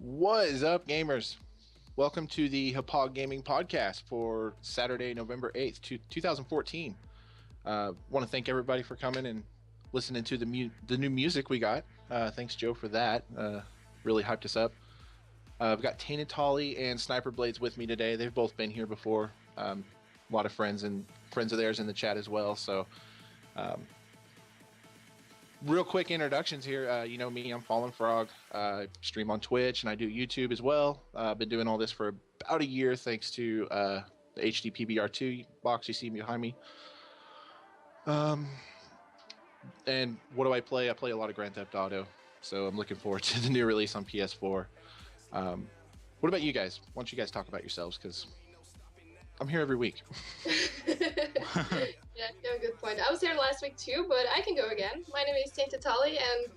What is up, gamers? Welcome to the Hauppauge Gaming Podcast for Saturday, November 8th, 2014. Want to thank everybody for coming and listening to the new music we got. Thanks, Joe, for that. Really hyped us up. I've got Tainted Tolly and Sniper Blades with me today. They've both been here before. A lot of friends of theirs in the chat as well. So, real quick introductions here. You know me, I'm Fallen Frog. I stream on Twitch and I do YouTube as well. I've been doing all this for about a year thanks to the HD PBR2 box you see behind me. And what do I play? I play a lot of Grand Theft Auto, so I'm looking forward to the new release on PS4. What about you guys? Why don't you guys talk about yourselves, because I'm here every week. Yeah, you have a good point. I was here last week too, but I can go again. My name is Tainted Tolly, and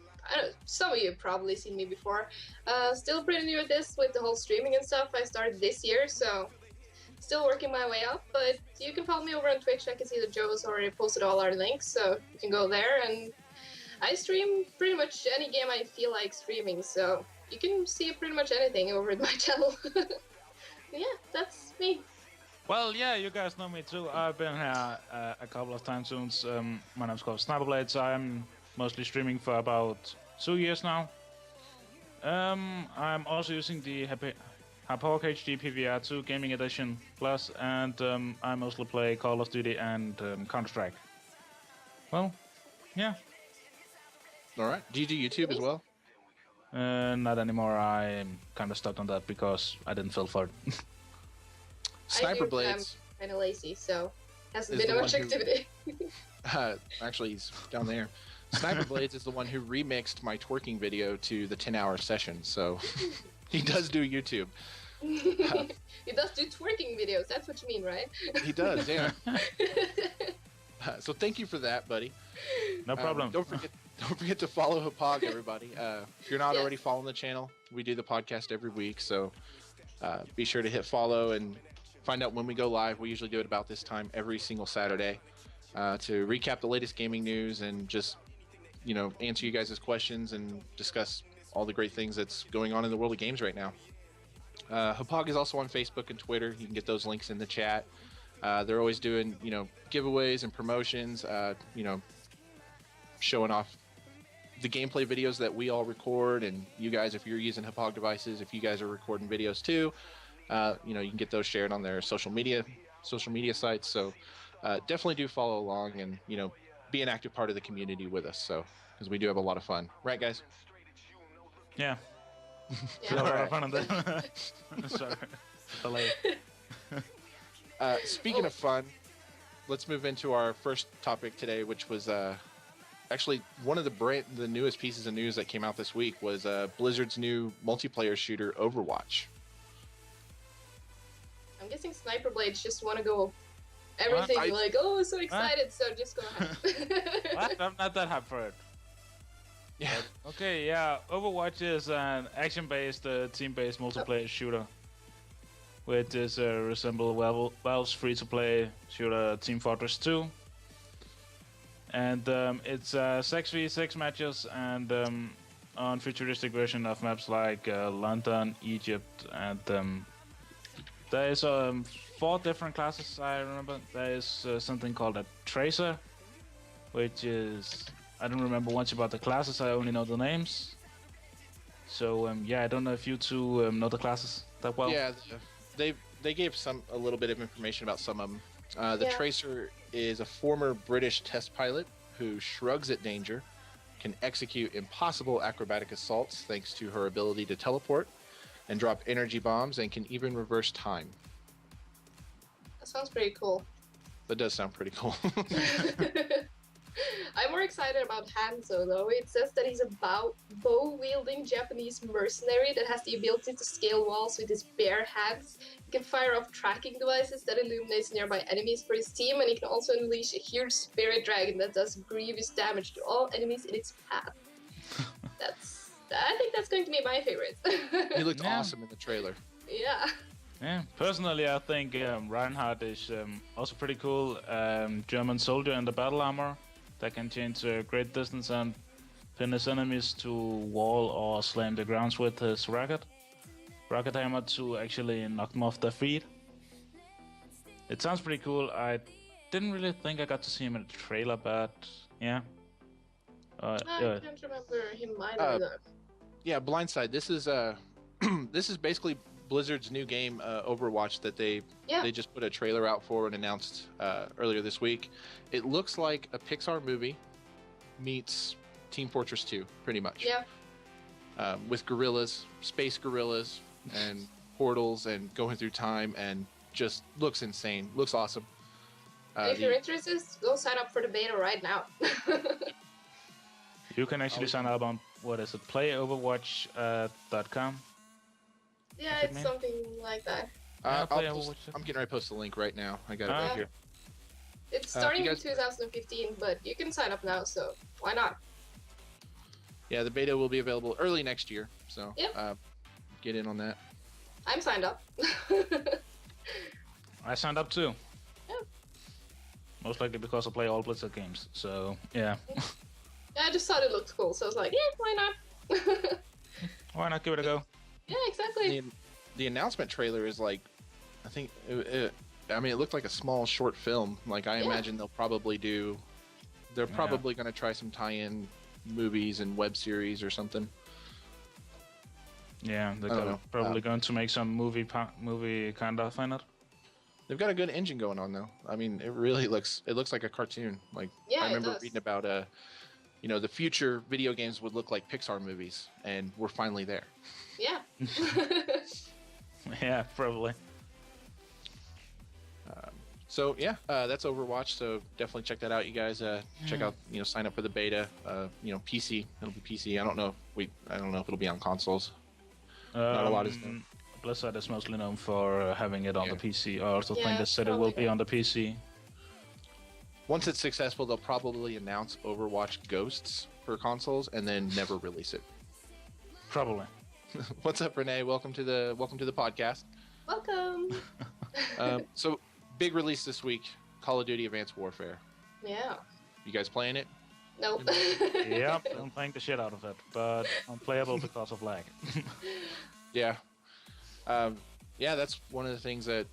some of you have probably seen me before. Still pretty new at this with the whole streaming and stuff. I started this year, so still working my way up. But you can follow me over on Twitch. I can see that Joe has already posted all our links, so you can go there. And I stream pretty much any game I feel like streaming, so you can see pretty much anything over at my channel. Yeah, that's me. Well, yeah, you guys know me too. I've been here a couple of times since. My name's called Sniper Blades. I'm mostly streaming for about 2 years now. I'm also using the Hauppauge HD PVR2 Gaming Edition Plus, and I mostly play Call of Duty and Counter-Strike. Well, yeah. All right. Do you do YouTube as well? Not anymore. I'm kind of stuck on that because I didn't feel for it. Sniper Blades. I'm kind of lazy, so hasn't been much activity. Actually, he's down there. Sniper Blades is the one who remixed my twerking video to the 10-hour session, so he does do YouTube. He does do twerking videos, that's what you mean, right? He does, yeah. So thank you for that, buddy. No problem. Don't forget to follow Hauppauge, everybody. If you're not already following the channel, we do the podcast every week, so be sure to hit follow and find out when we go live. We usually do it about this time every single Saturday to recap the latest gaming news and just, answer you guys' questions and discuss all the great things that's going on in the world of games right now. Hauppauge is also on Facebook and Twitter. You can get those links in the chat. They're always doing, giveaways and promotions, showing off the gameplay videos that we all record, and you guys, if you're using Hauppauge devices, if you guys are recording videos too, you can get those shared on their social media sites. So definitely do follow along and be an active part of the community with us. So because we do have a lot of fun, right, guys? Yeah. Yeah. A lot of fun on that. Sorry. Delay. Speaking of fun, let's move into our first topic today, which was actually one of the newest pieces of news that came out this week was Blizzard's new multiplayer shooter, Overwatch. I'm guessing Sniper Blades just want to go everything so excited, so just go ahead. What? I'm not that hyped for it. Yeah. But, okay, yeah. Overwatch is an action-based, team-based multiplayer shooter, which is resemble Valve's free-to-play shooter Team Fortress 2. And it's 6v6 matches and on futuristic version of maps like London, Egypt, and there is 4 different classes, I remember. There is something called a Tracer, which is... I don't remember much about the classes, I only know the names. So, I don't know if you two know the classes that well. Yeah, they gave a little bit of information about some of them. The Tracer is a former British test pilot who shrugs at danger, can execute impossible acrobatic assaults thanks to her ability to teleport and drop energy bombs, and can even reverse time. That sounds pretty cool. That does sound pretty cool. I'm more excited about Hanzo, though. It says that he's a bow-wielding Japanese mercenary that has the ability to scale walls with his bare hands. He can fire off tracking devices that illuminates nearby enemies for his team, and he can also unleash a huge spirit dragon that does grievous damage to all enemies in its path. I think that's going to be my favorite. He looked awesome in the trailer. Yeah. Yeah, personally I think Reinhardt is also pretty cool. German soldier in the battle armor that can change great distance and pin his enemies to wall or slam the grounds with his racket. rocket hammer to actually knock them off their feet. It sounds pretty cool. I didn't really think I got to see him in the trailer, but yeah. I can't remember him either. Though. Yeah, Blindside. This is this is basically Blizzard's new game, Overwatch, that they just put a trailer out for and announced earlier this week. It looks like a Pixar movie meets Team Fortress 2, pretty much. Yeah. With gorillas, space gorillas, and portals, and going through time, and just looks insane. Looks awesome. If you're interested, go sign up for the beta right now. You can actually sign up on, what is it, playoverwatch.com? Yeah, it's something like that. I'm getting ready to post the link right now. I got it right here. It's starting in 2015, but you can sign up now, so why not? Yeah, the beta will be available early next year, so get in on that. I'm signed up. I signed up too. Yeah. Most likely because I play all Blizzard games, so yeah. Yeah, I just thought it looked cool, so I was like, yeah, why not? Why not give it a go? Yeah, exactly. The announcement trailer is like, I think, it looked like a small short film. Like, I imagine they're probably going to try some tie-in movies and web series or something. Yeah, they're probably going to make some movie kind of in it. They've got a good engine going on, though. I mean, it really looks like a cartoon. Like, I remember reading about the future video games would look like Pixar movies, and we're finally there. Yeah. Yeah, probably. So yeah, that's Overwatch. So definitely check that out, you guys. Check out, sign up for the beta. PC. It'll be PC. I don't know if it'll be on consoles. Not a lot is known. Blizzard is mostly known for having it on the PC. I also think they said it will be on the PC. Once it's successful, they'll probably announce Overwatch Ghosts for consoles and then never release it. Probably. What's up, Renee? Welcome to the podcast. Welcome. So big release this week, Call of Duty Advanced Warfare. Yeah. You guys playing it? Nope. Yep, I'm playing the shit out of it, but unplayable because of lag. Yeah. That's one of the things that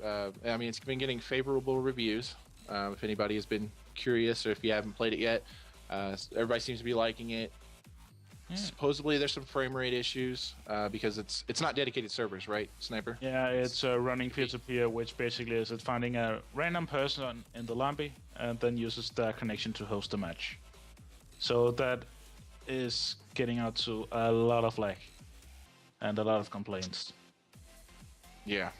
it's been getting favorable reviews. If anybody has been curious or if you haven't played it yet, everybody seems to be liking it. Yeah. Supposedly there's some frame rate issues because it's not dedicated servers, right, Sniper? Yeah, it's running peer-to-peer, which basically is it finding a random person in the lobby and then uses their connection to host a match. So that is getting out to a lot of lag and a lot of complaints. Yeah.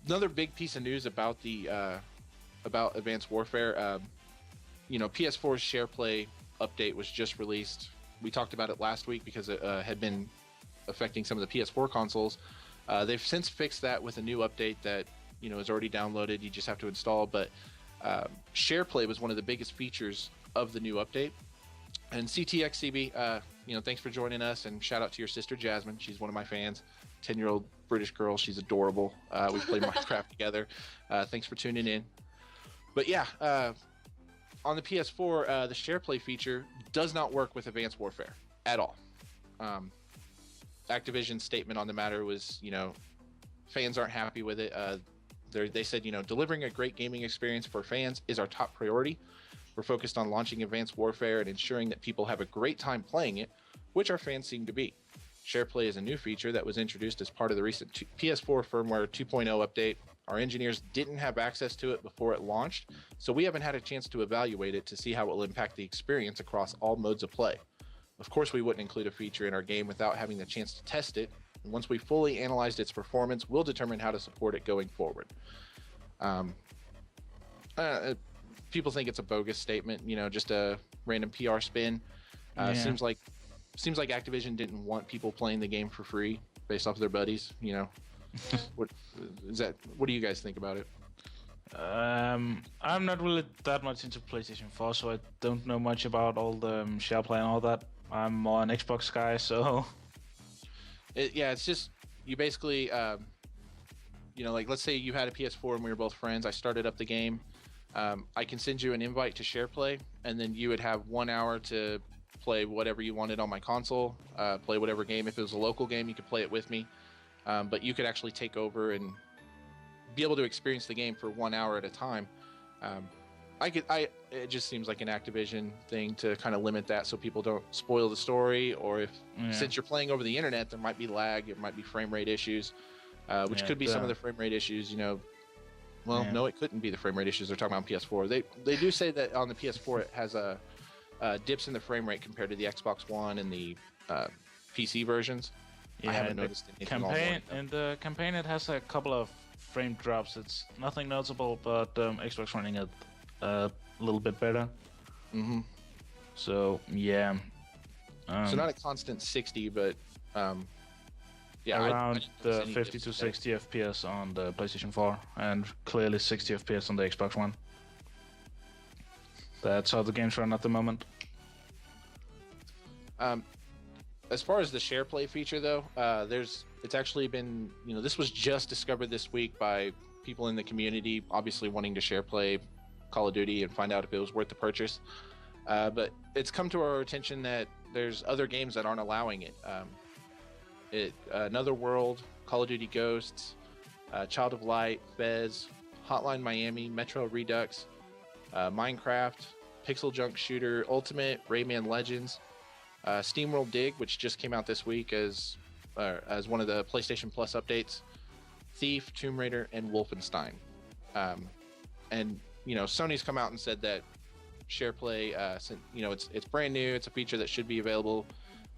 Another big piece of news about the about Advanced Warfare, PS4's SharePlay update was just released. We talked about it last week because it had been affecting some of the PS4 consoles. They've since fixed that with a new update that is already downloaded. You just have to install. But SharePlay was one of the biggest features of the new update. And CTXCB, thanks for joining us, and shout out to your sister Jasmine. She's one of my fans. 10-year-old British girl. She's adorable. We played Minecraft together. Thanks for tuning in. But yeah, on the PS4, the SharePlay feature does not work with Advanced Warfare at all. Activision's statement on the matter was, fans aren't happy with it. They said, delivering a great gaming experience for fans is our top priority. We're focused on launching Advanced Warfare and ensuring that people have a great time playing it, which our fans seem to be. SharePlay is a new feature that was introduced as part of the recent PS4 firmware 2.0 update. Our engineers didn't have access to it before it launched, so we haven't had a chance to evaluate it to see how it will impact the experience across all modes of play. Of course, we wouldn't include a feature in our game without having the chance to test it, and once we fully analyzed its performance, we'll determine how to support it going forward. People think it's a bogus statement, just a random PR spin. Seems like Activision didn't want people playing the game for free based off of their buddies. What do you guys think about it? I'm not really that much into PlayStation 4, so I don't know much about all the SharePlay and all that. I'm more an Xbox guy, so it's just you basically let's say you had a PS4 and we were both friends. I started up the game. I can send you an invite to SharePlay, and then you would have 1 hour to play whatever you wanted on my console, play whatever game. If it was a local game, you could play it with me. But you could actually take over and be able to experience the game for 1 hour at a time. It just seems like an Activision thing to kind of limit that so people don't spoil the story, or if since you're playing over the internet, there might be lag, it might be frame rate issues, which could be some of the frame rate issues, Well, no, it couldn't be the frame rate issues they're talking about on PS4. They do say that on the PS4 it has dips in the frame rate compared to the Xbox One and the PC versions. Yeah, I haven't noticed anything all morning. In the campaign, it has a couple of frame drops. It's nothing notable, but Xbox running it a little bit better. Mm-hmm. So yeah. So not a constant 60, but around the 50 to 60 FPS on the PlayStation 4, and clearly 60 FPS on the Xbox One. That's how the games run at the moment. As far as the share play feature, though, it's actually been, this was just discovered this week by people in the community, obviously wanting to share play Call of Duty and find out if it was worth the purchase. But it's come to our attention that there's other games that aren't allowing it. Another World, Call of Duty Ghosts, Child of Light, Fez, Hotline Miami, Metro Redux, Minecraft, Pixel Junk Shooter Ultimate, Rayman Legends, SteamWorld Dig, which just came out this week as one of the PlayStation Plus updates, Thief, Tomb Raider, and Wolfenstein. And Sony's come out and said that SharePlay, it's brand new. It's a feature that should be available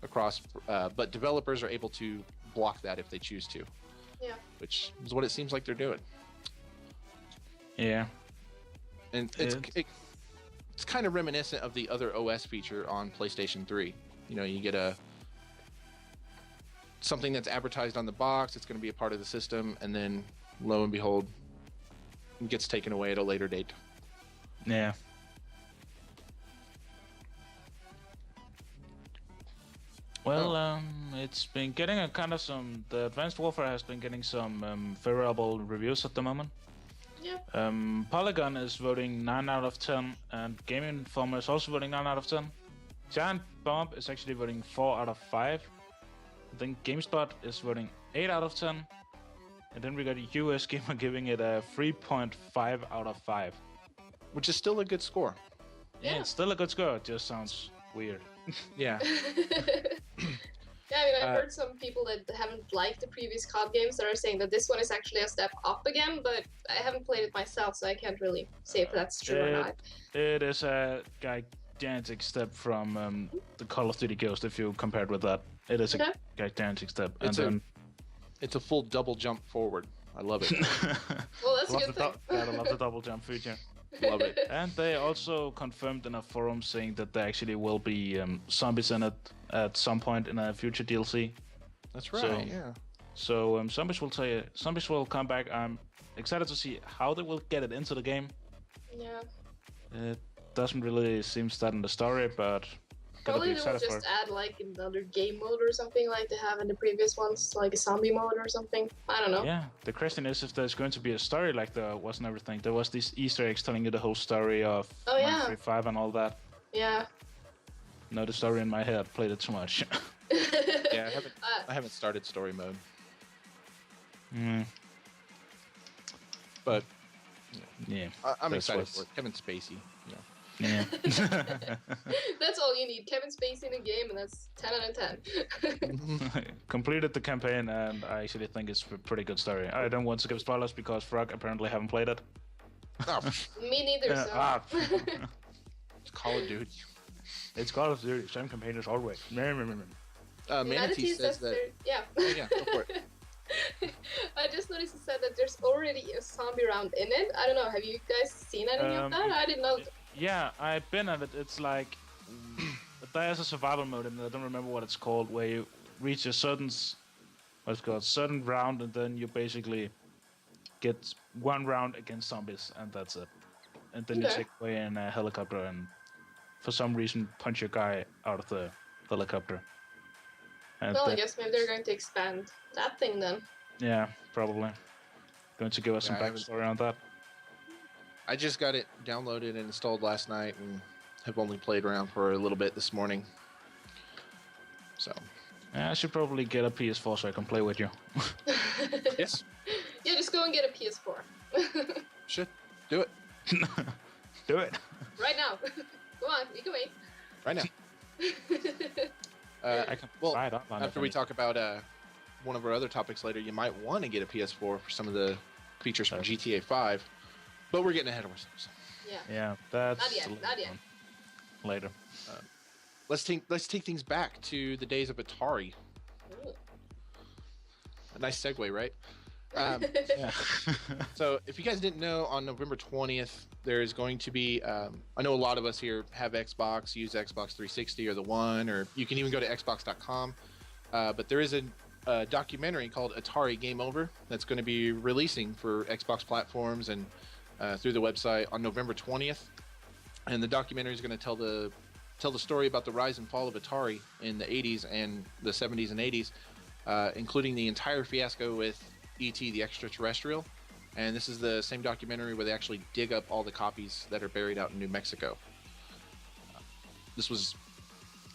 across, but developers are able to block that if they choose to. Yeah. Which is what it seems like they're doing. Yeah. And it's kind of reminiscent of the other OS feature on PlayStation 3. You get something that's advertised on the box. It's going to be a part of the system, and then lo and behold, it gets taken away at a later date. Yeah. Well, it's been getting a kind of the Advanced Warfare has been getting some favorable reviews at the moment. Yeah. Polygon is voting 9 out of 10, and Game Informer is also voting 9 out of 10. Giant Bomb is actually voting 4 out of 5. Then GameSpot is voting 8 out of 10. And then we got US Gamer giving it a 3.5 out of 5. Which is still a good score. Yeah, it's still a good score. It just sounds weird. Yeah. Yeah, I've heard some people that haven't liked the previous COD games that are saying that this one is actually a step up again, but I haven't played it myself, so I can't really say if that's true or not. It is a gigantic step from the Call of Duty Ghost, if you compare it with that. It is a gigantic step. It's a full double jump forward. I love it. Well, that's a good thing. I love the double jump feature. Love it. And they also confirmed in a forum saying that there actually will be zombies in it at some point in a future DLC. That's right. Yeah. So zombies will come back. I'm excited to see how they will get it into the game. Yeah. It doesn't really seem that in the story, but probably they will just add like another game mode or something like they have in the previous ones, like a zombie mode or something. I don't know. Yeah, the question is if there's going to be a story like there was and everything. There was these Easter eggs telling you the whole story of 935 and all that. Yeah. No, the story in my head. Played it too much. Yeah, I haven't started story mode. But yeah, I'm excited for it. Kevin Spacey. Yeah. That's all you need. Kevin Spacey in a game, and that's 10 out of 10. Completed the campaign, and I actually think it's a pretty good story. I don't want to give spoilers because Frog apparently haven't played it. Oh. Me neither, so... It's Call of Duty. It's Call of Duty. Same campaign as always. Manatee says that... Yeah. Oh, yeah, go for it. I just noticed it said that there's already a zombie round in it. I don't know, have you guys seen any of that? I didn't know. Yeah, I've been at it. It's like there's a survival mode, and I don't remember what it's called, where you reach a certain round, and then you basically get one round against zombies, and that's it. And then you take away in a helicopter, and for some reason punch your guy out of the helicopter. And well, I guess maybe they're going to expand that thing then. Yeah, probably. Going to give us some backstory on that. I just got it downloaded and installed last night and have only played around for a little bit this morning. So Yeah, I should probably get a PS4 so I can play with you. yes, Yeah, just go and get a PS4. should do it Do it. Right now. Come on, we can wait. right now. I can buy it online. After we talk about one of our other topics later, you might want to get a PS4 for some of the features from GTA 5, but we're getting ahead of ourselves. Yeah. Yeah, that's Not yet. Later. Let's take things back to the days of Atari. Ooh. A nice segue, right? Yeah. So, if you guys didn't know, on November 20th, there is going to be. I know a lot of us here have Xbox, use Xbox 360 or the One, or you can even go to Xbox.com. But there is a documentary called Atari Game Over that's going to be releasing for Xbox platforms and through the website on November 20th. And the documentary is going to tell the story about the rise and fall of Atari in the 80s and the 70s and 80s, including the entire fiasco with E.T. the Extraterrestrial. And this is the same documentary where they actually dig up all the copies that are buried out in New Mexico. This was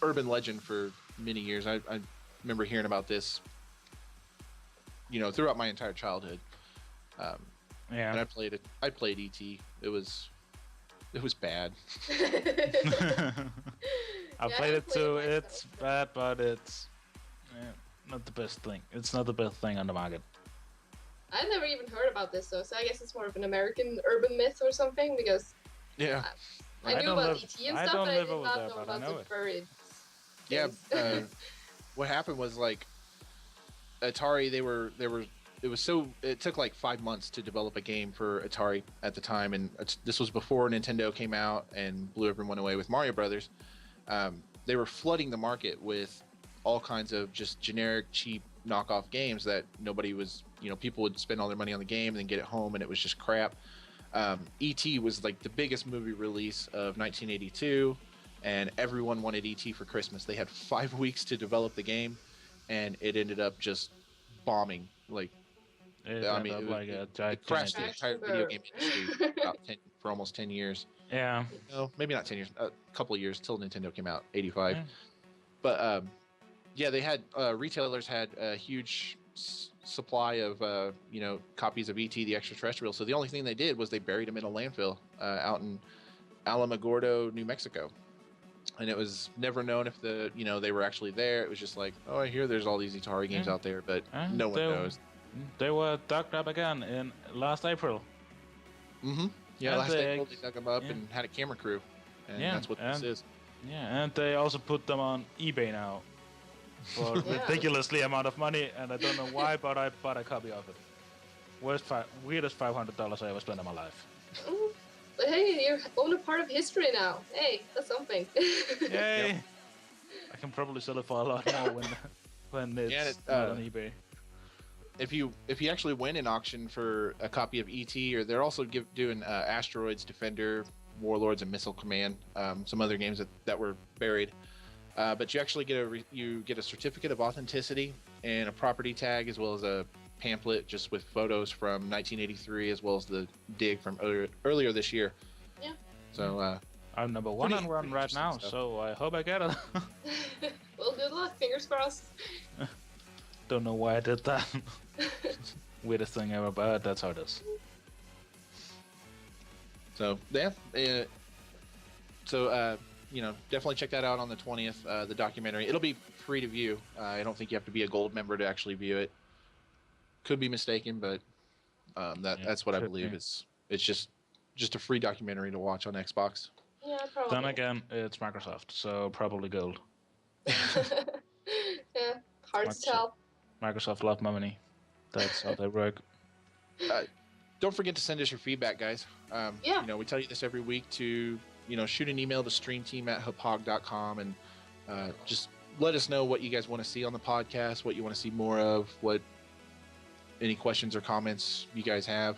urban legend for many years. I remember hearing about this, throughout my entire childhood. Yeah. And I played E.T. It was bad. I played it too. It's bad, but it's not the best thing. It's not the best thing on the market. I never even heard about this though, so I guess it's more of an American urban myth or something, because Yeah. I knew about E.T. and I stuff, don't but I live did over not there, know but I about know the it. buried Yeah. things. What happened was, like, Atari, it took like 5 months to develop a game for Atari at the time, and this was before Nintendo came out and blew everyone away with Mario Brothers. They were flooding the market with all kinds of just generic, cheap knockoff games that nobody was, people would spend all their money on the game and then get it home and it was just crap. E.T. was like the biggest movie release of 1982, and everyone wanted E.T. for Christmas. They had 5 weeks to develop the game, and it ended up just bombing. Like, It crashed the Crash entire and video burn. game industry for almost 10 years. Yeah. No, maybe not 10 years, a couple of years till Nintendo came out, 85. Yeah. But yeah, they had retailers had a huge supply of copies of ET the Extraterrestrial. So the only thing they did was they buried them in a landfill out in Alamogordo, New Mexico. And it was never known if they were actually there. It was just like, oh, I hear there's all these Atari games out there, but no one knows. They were dug up again in last April. Mm-hmm. Yeah, And last April they dug them up and had a camera crew, and that's what this is. Yeah, and they also put them on eBay now for Yeah. ridiculously amount of money, and I don't know why, but I bought a copy of it. Weirdest $500 I ever spent in my life. But hey, you own a part of history now. Hey, that's something. Yay! Yep. I can probably sell it for a lot more when it's not on eBay. If you actually win an auction for a copy of ET, or they're also doing Asteroids, Defender, Warlords, and Missile Command, some other games that were buried. But you actually get a certificate of authenticity and a property tag, as well as a pamphlet just with photos from 1983, as well as the dig from earlier this year. Yeah. So I'm number one on run right now, stuff. so I hope I get it. Well, good luck. Fingers crossed. Don't know why I did that. Weirdest thing ever, but that's how it is. So yeah, definitely check that out on the 20th. The documentary. It'll be free to view. I don't think you have to be a gold member to actually view it. Could be mistaken, but that's what I believe. Be. It's just a free documentary to watch on Xbox. Yeah, probably. Then again, it's Microsoft, so probably gold. Yeah, hard to tell. Microsoft love my money. That's how they work. Don't forget to send us your feedback, guys. Yeah. We tell you this every week to shoot an email to streamteam@hauppauge.com and just let us know what you guys want to see on the podcast, what you want to see more of, what any questions or comments you guys have.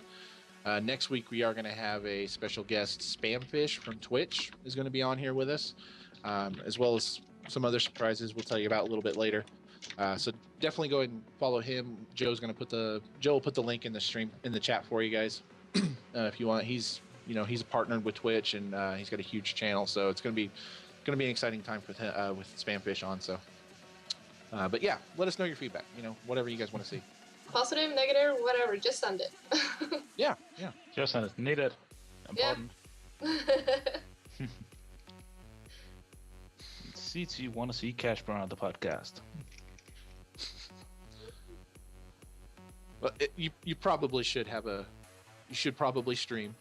Next week we are going to have a special guest, Spamfish from Twitch, is going to be on here with us, as well as some other surprises we'll tell you about a little bit later. So definitely go ahead and follow him. Joe will put the link in the stream in the chat for you guys if you want. He's partnered with Twitch, and he's got a huge channel, so it's going to be an exciting time with Spamfish on. So But yeah, let us know your feedback. Whatever you guys want to see. Positive, negative, whatever. Just send it. Yeah. Just send it. Need it. Important. CT want to see cash burn on the podcast. Well, you probably should have you should probably stream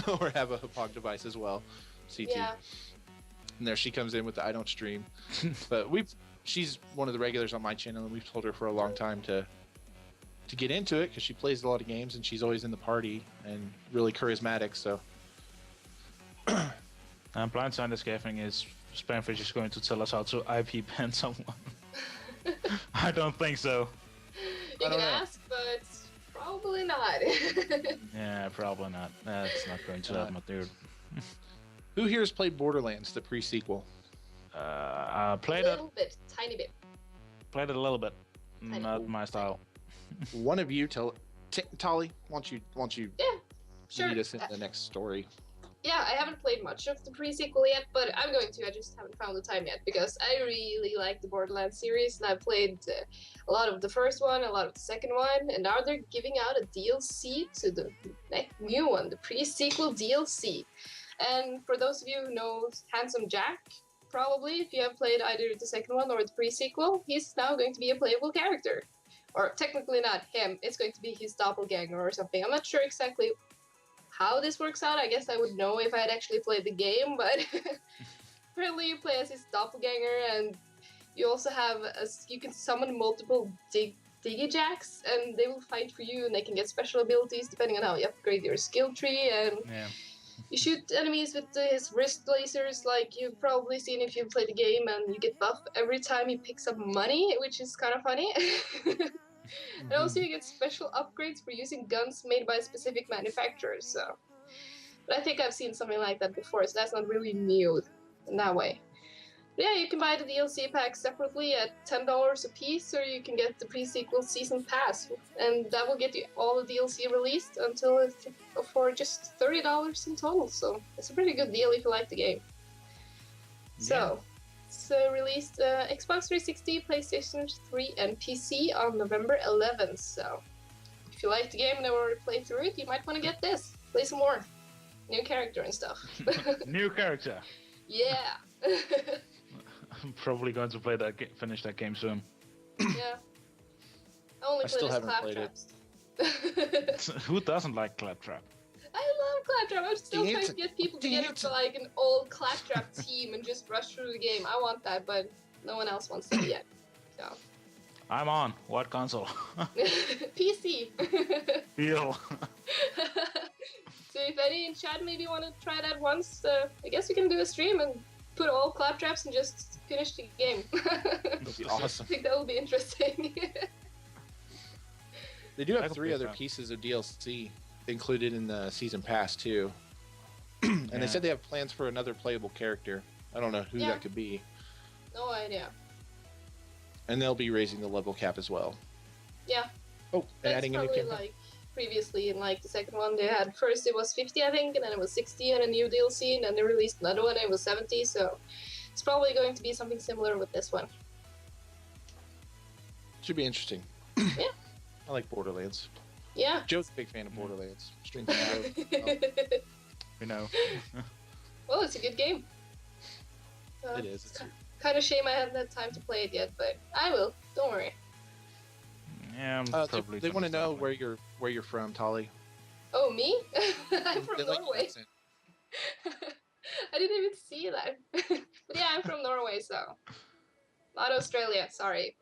or have a Hauppauge device as well, CT. Yeah. And there she comes in with the I don't stream. But she's one of the regulars on my channel, and we've told her for a long time to get into it because she plays a lot of games and she's always in the party and really charismatic. So. And Blindside is guessing is Spamfish is going to tell us how to IP ban someone. I don't think so. You can ask, but probably not. Yeah, probably not. That's not going to happen, my dude. Who here has played Borderlands, the pre-sequel? I played a little bit, tiny bit. Played it a little bit. Tiny Not my style. One of you Tolly, why don't you Yeah, sure. lead us into the next story? Yeah, I haven't played much of the pre-sequel yet, but I'm going to. I just haven't found the time yet because I really like the Borderlands series, and I've played a lot of the first one, a lot of the second one, and now they're giving out a DLC to the new one, the pre-sequel DLC. And for those of you who know Handsome Jack, probably, if you have played either the second one or the pre-sequel, he's now going to be a playable character. Or technically not him, it's going to be his doppelganger or something. I'm not sure exactly how this works out. I guess I would know if I had actually played the game, but apparently you play as his doppelganger, and you also have you can summon multiple Digijacks, and they will fight for you, and they can get special abilities depending on how you upgrade your skill tree, and you shoot enemies with his wrist lasers, like you've probably seen if you've played the game, and you get buff every time he picks up money, which is kind of funny. And also you get special upgrades for using guns made by specific manufacturers, so. But I think I've seen something like that before, so that's not really new in that way. But yeah, you can buy the DLC pack separately at $10 a piece, or you can get the pre-sequel season pass, and that will get you all the DLC released until for just $30 in total, so it's a pretty good deal if you like the game. Yeah. So, it's released Xbox 360, PlayStation 3, and PC on November 11th, so if you like the game and already played through it, you might want to get this. Play some more. New character and stuff. New character. Yeah. I'm probably going to play finish that game soon. Yeah. I still haven't played it. Who doesn't like Claptrap? I love Claptrap. I'm still trying to get people together for like an old Claptrap team and just rush through the game. I want that, but no one else wants that yet. So. I'm on. What console? PC. Deal. So if any in chat maybe want to try that once, I guess we can do a stream and put all Claptraps and just finish the game. That'd be awesome. I think that will be interesting. They do have 3 other pieces of DLC included in the season pass too. And they said they have plans for another playable character. I don't know who that could be. No idea. And they'll be raising the level cap as well. Yeah. Oh, and that's adding a new campaign. Like previously in like the second one they had, first it was 50 I think, and then it was 60 and a new DLC, and then they released another one and it was 70, so it's probably going to be something similar with this one. Should be interesting. Yeah. I like Borderlands. Yeah. Joe's a big fan of Borderlands. Streams We know. Well, it's a good game. It is. It's kind of shame I haven't had time to play it yet, but I will. Don't worry. Yeah, I'm probably. They want to know where you're from, Tolly. Oh, me? I'm from Norway. Like I didn't even see that. But yeah, I'm from Norway, so not Australia. Sorry.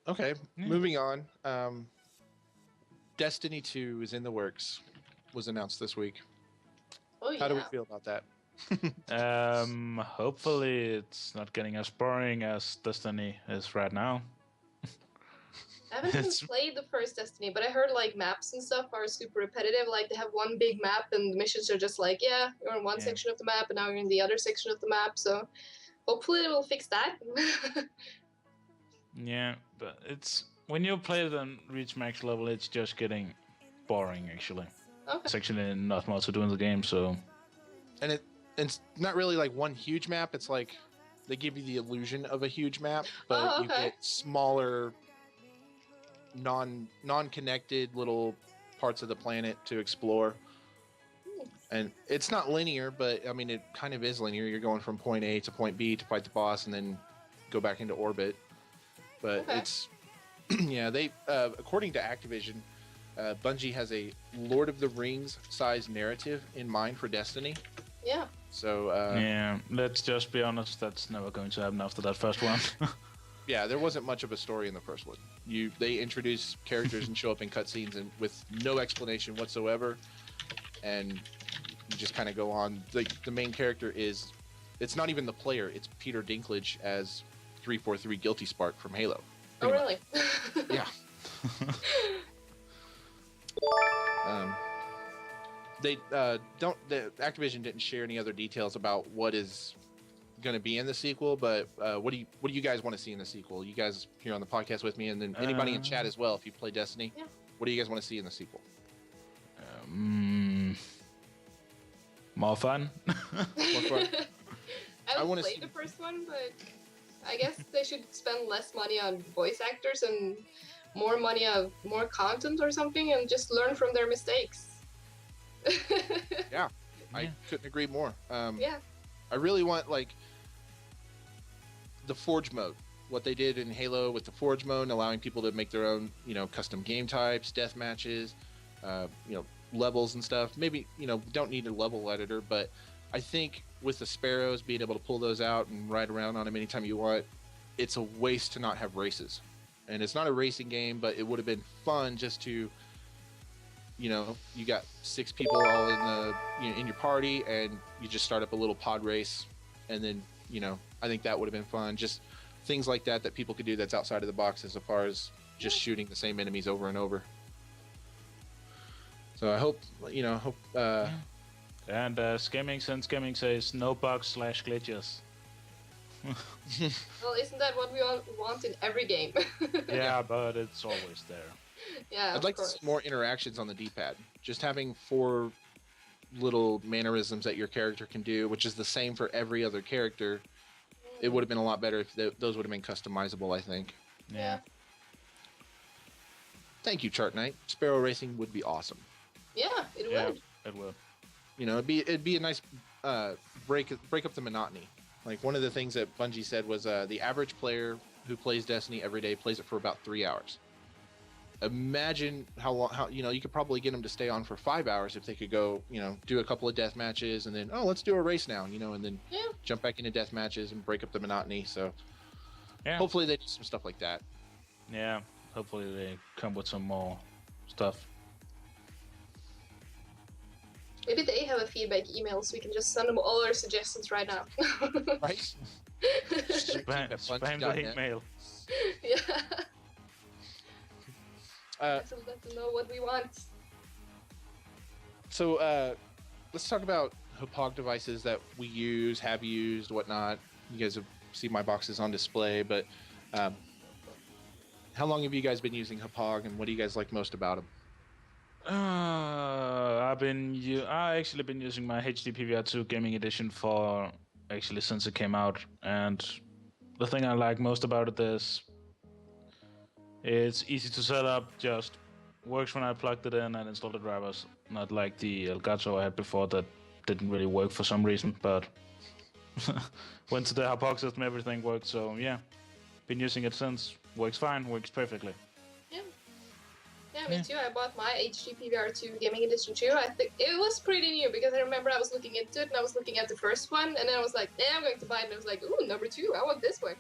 Okay, moving on. Destiny 2 is in the works. Was announced this week. Oh yeah. How do we feel about that? Hopefully it's not getting as boring as Destiny is right now. I haven't even played the first Destiny, but I heard like maps and stuff are super repetitive. Like they have one big map and the missions are just like, yeah, you're in one section of the map and now you're in the other section of the map. So hopefully it will fix that. Yeah, but it's when you play it and reach max level, it's just getting boring actually. Okay. It's actually not much to do in the game, so. And and it's not really like one huge map. It's like they give you the illusion of a huge map, but Oh, you okay. get smaller, non-connected little parts of the planet to explore. And it's not linear, but I mean, it kind of is linear. You're going from point A to point B to fight the boss, and then go back into orbit. But Okay. it's yeah. They according to Activision, Bungie has a Lord of the Rings size narrative in mind for Destiny. Yeah. So Yeah, let's just be honest. That's never going to happen after that first one. yeah, there wasn't much of a story in the first one. They introduce characters and show up in cutscenes and with no explanation whatsoever, and you just kind of go on. The main character it's not even the player. It's Peter Dinklage as 343 Guilty Spark from Halo. Oh, Pretty really? much. Yeah. They don't. The Activision didn't share any other details about what is going to be in the sequel. But what do you guys want to see in the sequel? You guys here on the podcast with me, and then anybody in chat as well. If you play Destiny, Yeah. What do you guys want to see in the sequel? More fun. More fun? I I haven't wanna played see- the first one, but I guess they should spend less money on voice actors and more money on more content or something, and just learn from their mistakes. I couldn't agree more. Yeah. I really want like the Forge mode. What they did in Halo with the Forge mode, allowing people to make their own, custom game types, death matches, levels and stuff. Maybe, don't need a level editor, but I think with the Sparrows, being able to pull those out and ride around on them anytime you want, it's a waste to not have races. And it's not a racing game, but it would have been fun just to, you got 6 people all in your party, and you just start up a little pod race, and then, I think that would have been fun. Just things like that people could do that's outside of the box as far as just shooting the same enemies over and over. So I hope. And Skimming says no bugs / glitches. Well, isn't that what we all want in every game? Yeah, but it's always there. Yeah. I'd like to of see course. more interactions on the D-pad. Just having 4 little mannerisms that your character can do, which is the same for every other character. It would have been a lot better if those would have been customizable, I think. Yeah. Thank you, Chart Knight. Sparrow Racing would be awesome. Yeah, it Yeah, would. it will. It'd be a nice break up the monotony. Like one of the things that Bungie said was the average player who plays Destiny every day plays it for about 3 hours. Imagine how long, you could probably get them to stay on for 5 hours if they could go, do a couple of death matches and then, let's do a race now, and then jump back into death matches and break up the monotony. So Yeah. hopefully they do some stuff like that. Yeah. Hopefully they come with some more stuff. Maybe they have a feedback email, so we can just send them all our suggestions right now. Right? Spam the email. Yeah. Uh, So let them know what we want. So let's talk about Hauppauge devices that we use, have used, whatnot. You guys have seen my boxes on display, but how long have you guys been using Hauppauge, and what do you guys like most about them? I actually been using my HD PVR2 gaming edition since it came out, and the thing I like most about it is it's easy to set up, just works when I plugged it in and installed the drivers. Not like the Elgato I had before that didn't really work for some reason, but went to the Hauppauge system, everything worked, so yeah. Been using it since, works fine, works perfectly. Yeah, me too. I bought my HD PVR2 gaming edition too. I think it was pretty new because I remember I was looking into it and I was looking at the first one, and then I was like, yeah, I'm going to buy it. And I was like, ooh, number 2, I want this one.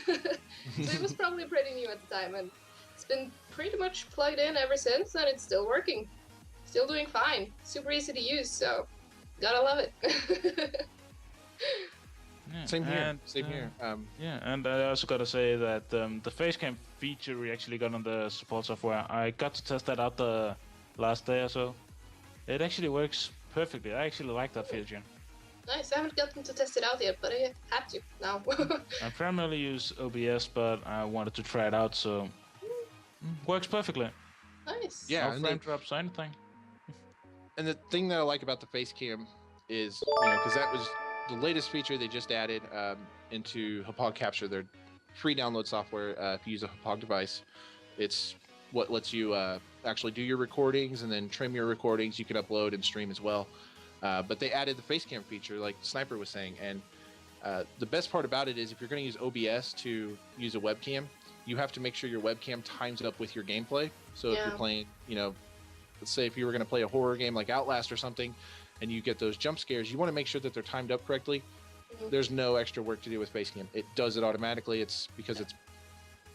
So it was probably pretty new at the time, and it's been pretty much plugged in ever since, and it's still working. Still doing fine. Super easy to use, so gotta love it. Yeah, Same here. and, Same here. Yeah, and I also gotta say that the facecam feature we actually got on the support software, I got to test that out the last day or so. It actually works perfectly. I actually like that feature. Nice. I haven't gotten to test it out yet, but I have to now. I primarily use OBS, but I wanted to try it out, so works perfectly. Nice. Yeah, No and frame drops or anything. And the thing that I like about the face cam is, because that was the latest feature they just added into Hauppauge Capture, their free download software. If you use a Hauppauge device, it's what lets you actually do your recordings and then trim your recordings. You can upload and stream as well. But they added the face cam feature, like Sniper was saying, and the best part about it is if you're going to use OBS to use a webcam, you have to make sure your webcam times up with your gameplay. So if you're playing, let's say if you were going to play a horror game like Outlast or something, and you get those jump scares, you want to make sure that they're timed up correctly. There's no extra work to do with Facecam. It does it automatically. It's because it's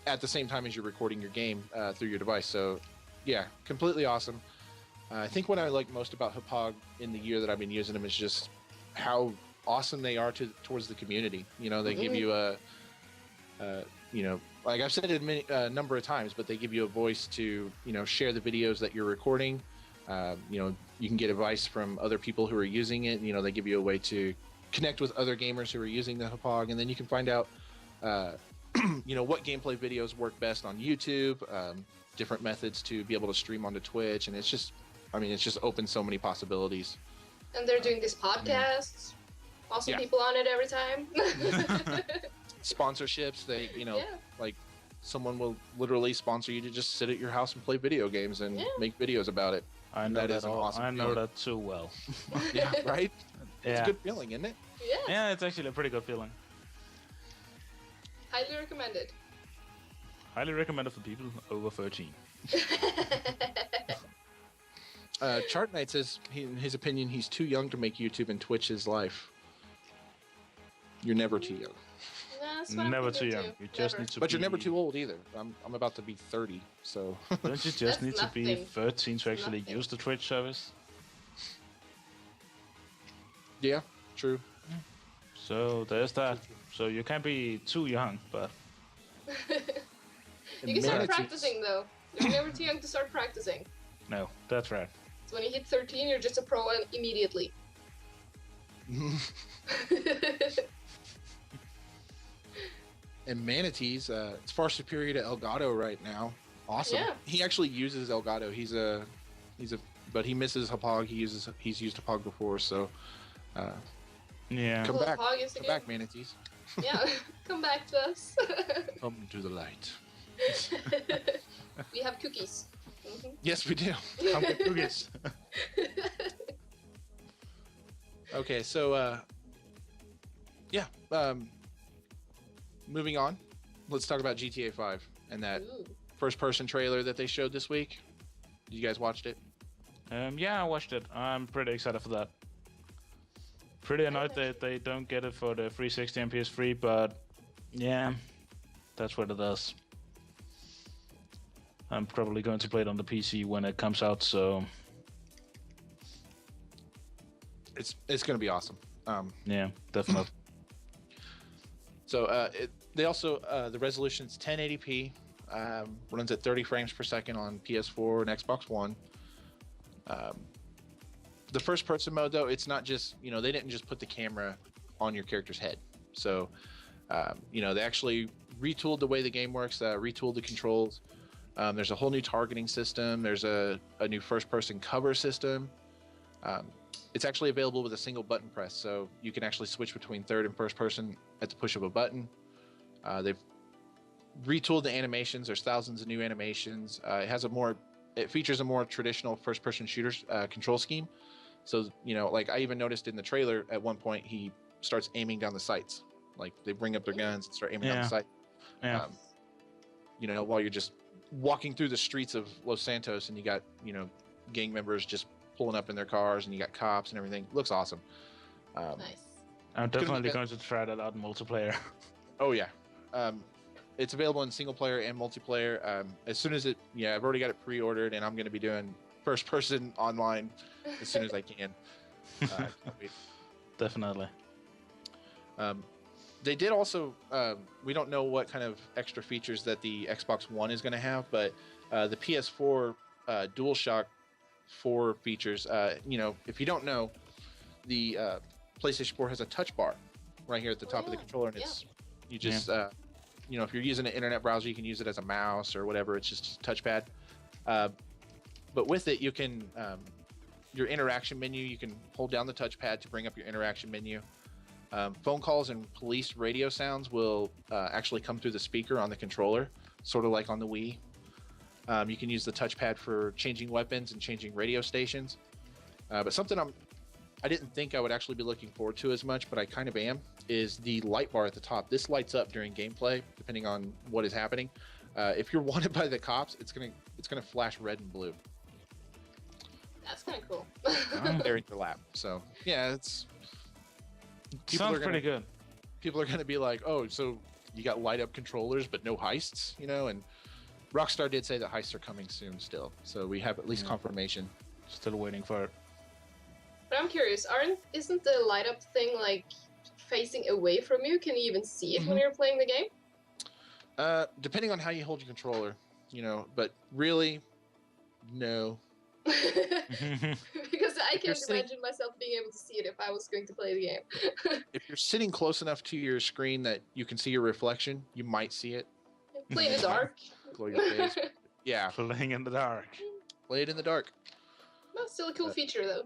at the same time as you're recording your game through your device. So, yeah, completely awesome. I think what I like most about Hauppauge in the year that I've been using them is just how awesome they are towards the community. They give you like I've said it a number of times, but they give you a voice to, share the videos that you're recording. You can get advice from other people who are using it. They give you a way to connect with other gamers who are using the Hauppauge, and then you can find out, what gameplay videos work best on YouTube, different methods to be able to stream onto Twitch, and it's just opened so many possibilities. And they're doing these podcasts. Awesome people on it every time. Sponsorships, like someone will literally sponsor you to just sit at your house and play video games and make videos about it. I know that awesome I know that too well. Yeah, right? It's a good feeling, isn't it? Yeah, it's actually a pretty good feeling. Highly recommended. Highly recommended for people over 13. Chart Knight says, in his opinion, he's too young to make YouTube and Twitch his life. You're never too young. Never too young. You just need to. But you're never too old either. I'm about to be 30, so. Don't you just need to be 13 to actually use the Twitch service? Yeah, true. So there's that. So you can't be too young, but. You can start practicing though. You're never too young to start practicing. No, that's right. So when you hit 13, you're just a pro immediately. And Manatees, it's far superior to Elgato right now. Awesome. Yeah. He actually uses Elgato. But he misses Hauppauge. He's used Hauppauge before, so. Come back, Manatees. Yeah, come back to us. Come to the light. We have cookies. Mm-hmm. Yes, we do. Come get cookies. Okay, so moving on, let's talk about GTA 5 and that first-person trailer that they showed this week. You guys watched it? Yeah, I watched it. I'm pretty excited for that. Pretty annoyed that they don't get it for the 360 and PS3, but yeah, that's what it does. I'm probably going to play it on the PC when it comes out, so it's going to be awesome. Yeah, definitely. So they also the resolution's 1080p, runs at 30 frames per second on PS4 and Xbox One. The first person mode though, it's not just, they didn't just put the camera on your character's head. So they actually retooled the way the game works, retooled the controls. There's a whole new targeting system. There's a new first person cover system. It's actually available with a single button press, so you can actually switch between third and first person at the push of a button. They've retooled the animations. There's thousands of new animations. It features a more traditional first person shooter control scheme. So, like I even noticed in the trailer at one point, he starts aiming down the sights. Like they bring up their guns and start aiming down the sight. Yeah. While you're just walking through the streets of Los Santos and you got, gang members just pulling up in their cars and you got cops and everything. Looks awesome. Nice. I'm definitely going to try that out in multiplayer. Oh yeah. It's available in single player and multiplayer. As soon as I've already got it pre-ordered and I'm going to be doing first person online as soon as I can. Definitely. They did also, we don't know what kind of extra features that the Xbox One is going to have, but the PS4 DualShock 4 features, if you don't know, the PlayStation 4 has a touch bar right here at the top of the controller, and you just, if you're using an internet browser, you can use it as a mouse or whatever. It's just a touchpad. But with it, you can your interaction menu. You can hold down the touchpad to bring up your interaction menu. Phone calls and police radio sounds will actually come through the speaker on the controller, sort of like on the Wii. You can use the touchpad for changing weapons and changing radio stations. But something I didn't think I would actually be looking forward to as much, but I kind of am, is the light bar at the top. This lights up during gameplay, depending on what is happening. If you're wanted by the cops, it's gonna flash red and blue. That's kind of cool. There in your lap. So yeah, it's Sounds pretty good. People are gonna be like, oh, so you got light up controllers but no heists, you know? And Rockstar did say that heists are coming soon still, so we have at least confirmation. Still waiting for it. But I'm curious, isn't the light up thing like facing away from you? Can you even see it when you're playing the game? Depending on how you hold your controller, you know, but really, no. Because I can't imagine myself being able to see it if I was going to play the game. If you're sitting close enough to your screen that you can see your reflection, you might see it. Play in the dark. Glow your face. Yeah. Playing in the dark. Play it in the dark. Well, still a cool feature though.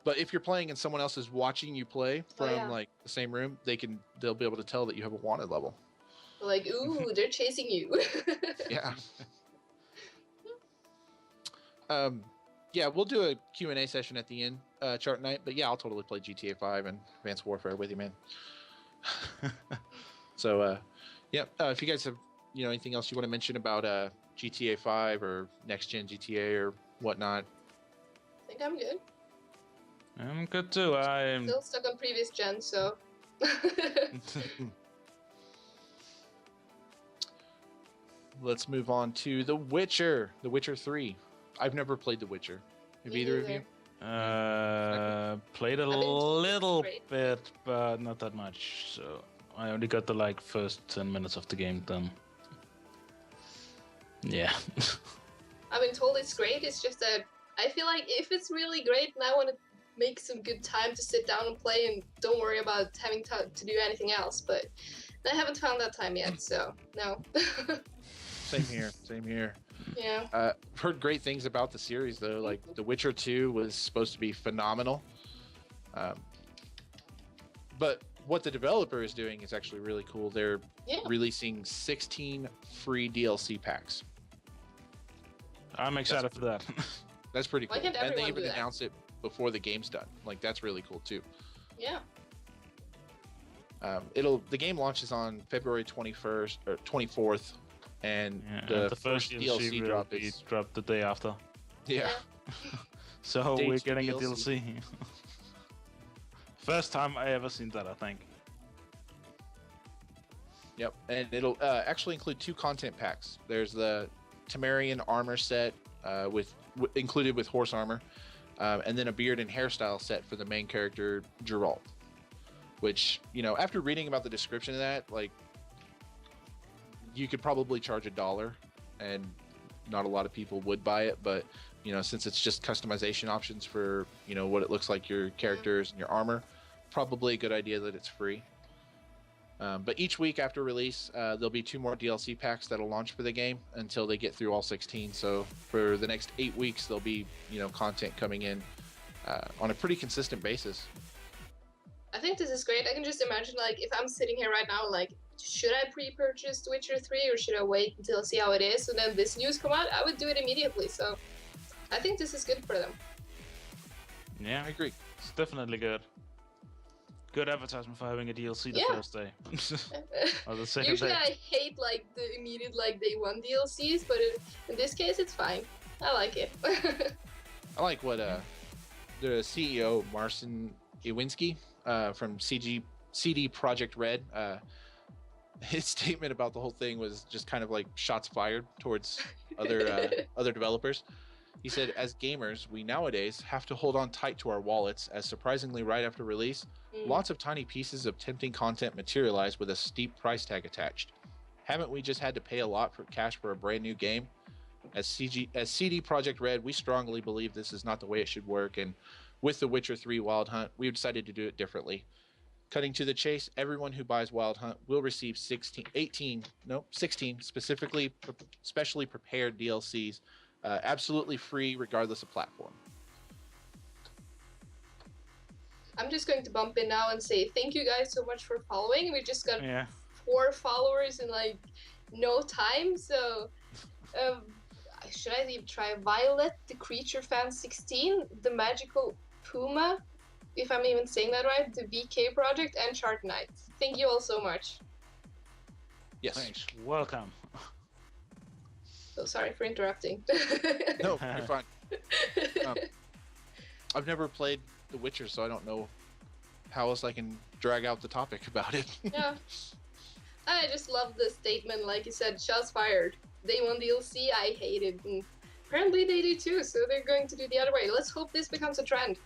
But if you're playing and someone else is watching you play from like the same room, they'll be able to tell that you have a wanted level. Like, ooh, they're chasing you. Yeah. Yeah, we'll do a Q&A session at the end, Chart Night. But yeah, I'll totally play GTA 5 and Advanced Warfare with you, man. So, yeah, if you guys have, you know, anything else you want to mention about GTA 5 or next gen GTA or whatnot. I think I'm good. I'm good too. I'm still stuck on previous gen, so. Let's move on to The Witcher. The Witcher 3. I've never played The Witcher. Have either of you? Played a little bit, but not that much. So I only got the like first 10 minutes of the game done. Yeah. I've been told it's great. It's just that I feel like if it's really great and I want to make some good time to sit down and play and don't worry about having to do anything else, but I haven't found that time yet, so no. Same here. Same here. Yeah. I've heard great things about the series though. Like The Witcher 2 was supposed to be phenomenal. But what the developer is doing is actually really cool. They're releasing 16 free DLC packs. I'm excited for that. That's pretty cool. Why can't And they everyone even do that? announce it before the game's done. Like that's really cool too. Yeah. The game launches on February 21st or 24th, and the first DLC will drop be is dropped the day after. yeah. So Day we're 2 getting a DLC. DLC. First time I ever seen that, I think. Yep, and it'll actually include 2 content packs. There's the Temerian armor set included with horse armor, and then a beard and hairstyle set for the main character Geralt. Which, you know, after reading about the description of that, like, you could probably charge $1, and not a lot of people would buy it. But, you know, since it's just customization options for, you know, what it looks like your characters and your armor, probably a good idea that it's free. But each week after release, there'll be 2 more DLC packs that'll launch for the game until they get through all 16. So for the next 8 weeks, there'll be, you know, content coming in on a pretty consistent basis. I think this is great. I can just imagine, like, if I'm sitting here right now, like, should I pre-purchase The Witcher 3 or should I wait until I see how it is? And then this news come out, I would do it immediately. So I think this is good for them. Yeah, I agree. it's definitely good. Good advertisement for having a DLC the first day. Or the second Usually day. I hate, like, the immediate, like, day 1 DLCs, but in this case, it's fine. I like it. I like what the CEO, Marcin Iwinski, from CD Projekt Red, his statement about the whole thing was just kind of like shots fired towards other developers. He said, as gamers, we nowadays have to hold on tight to our wallets, as surprisingly right after release, lots of tiny pieces of tempting content materialize with a steep price tag attached. Haven't we just had to pay a lot for cash for a brand new game? As CD Projekt Red, we strongly believe this is not the way it should work, and with The Witcher 3 Wild Hunt, we've decided to do it differently. Cutting to the chase, everyone who buys Wild Hunt will receive 16 specially prepared DLCs, absolutely free regardless of platform. I'm just going to bump in now and say thank you guys so much for following. We just got Yeah. 4 followers in like no time, so um, should I even try Violet, the Creature Fan 16, the Magical Puma, if I'm even saying that right, the VK Project, and Chart Knight. Thank you all so much. Yes. Thanks. Welcome. So sorry for interrupting. No, you're fine. I've never played The Witcher, so I don't know how else I can drag out the topic about it. Yeah. I just love the statement, like you said, shots fired. Day 1 DLC, I hate it. And apparently they do too, so they're going to do the other way. Let's hope this becomes a trend.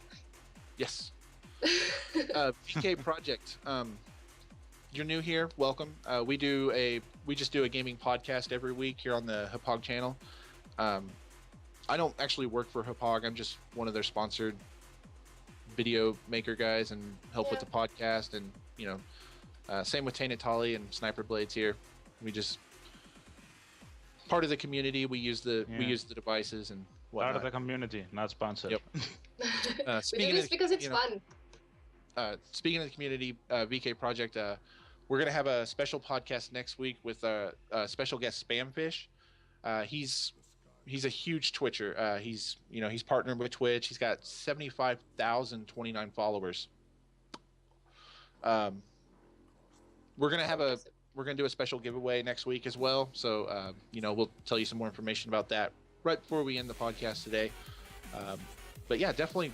Yes. PK Project. You're new here. Welcome. We just do a gaming podcast every week here on the Hauppauge channel. I don't actually work for Hauppauge. I'm just one of their sponsored video maker guys and help with the podcast. And same with Tainted Tolly and Sniper Blades here. We just part of the community. We use the devices and whatnot. Part of the community, not sponsored. Yep. We do this because it's fun. Speaking of the community, VK Project, we're gonna have a special podcast next week with a special guest, Spamfish. He's a huge Twitcher. He's partnered with Twitch. He's got 75,029 followers. We're gonna do a special giveaway next week as well. So we'll tell you some more information about that right before we end the podcast today. But yeah, definitely,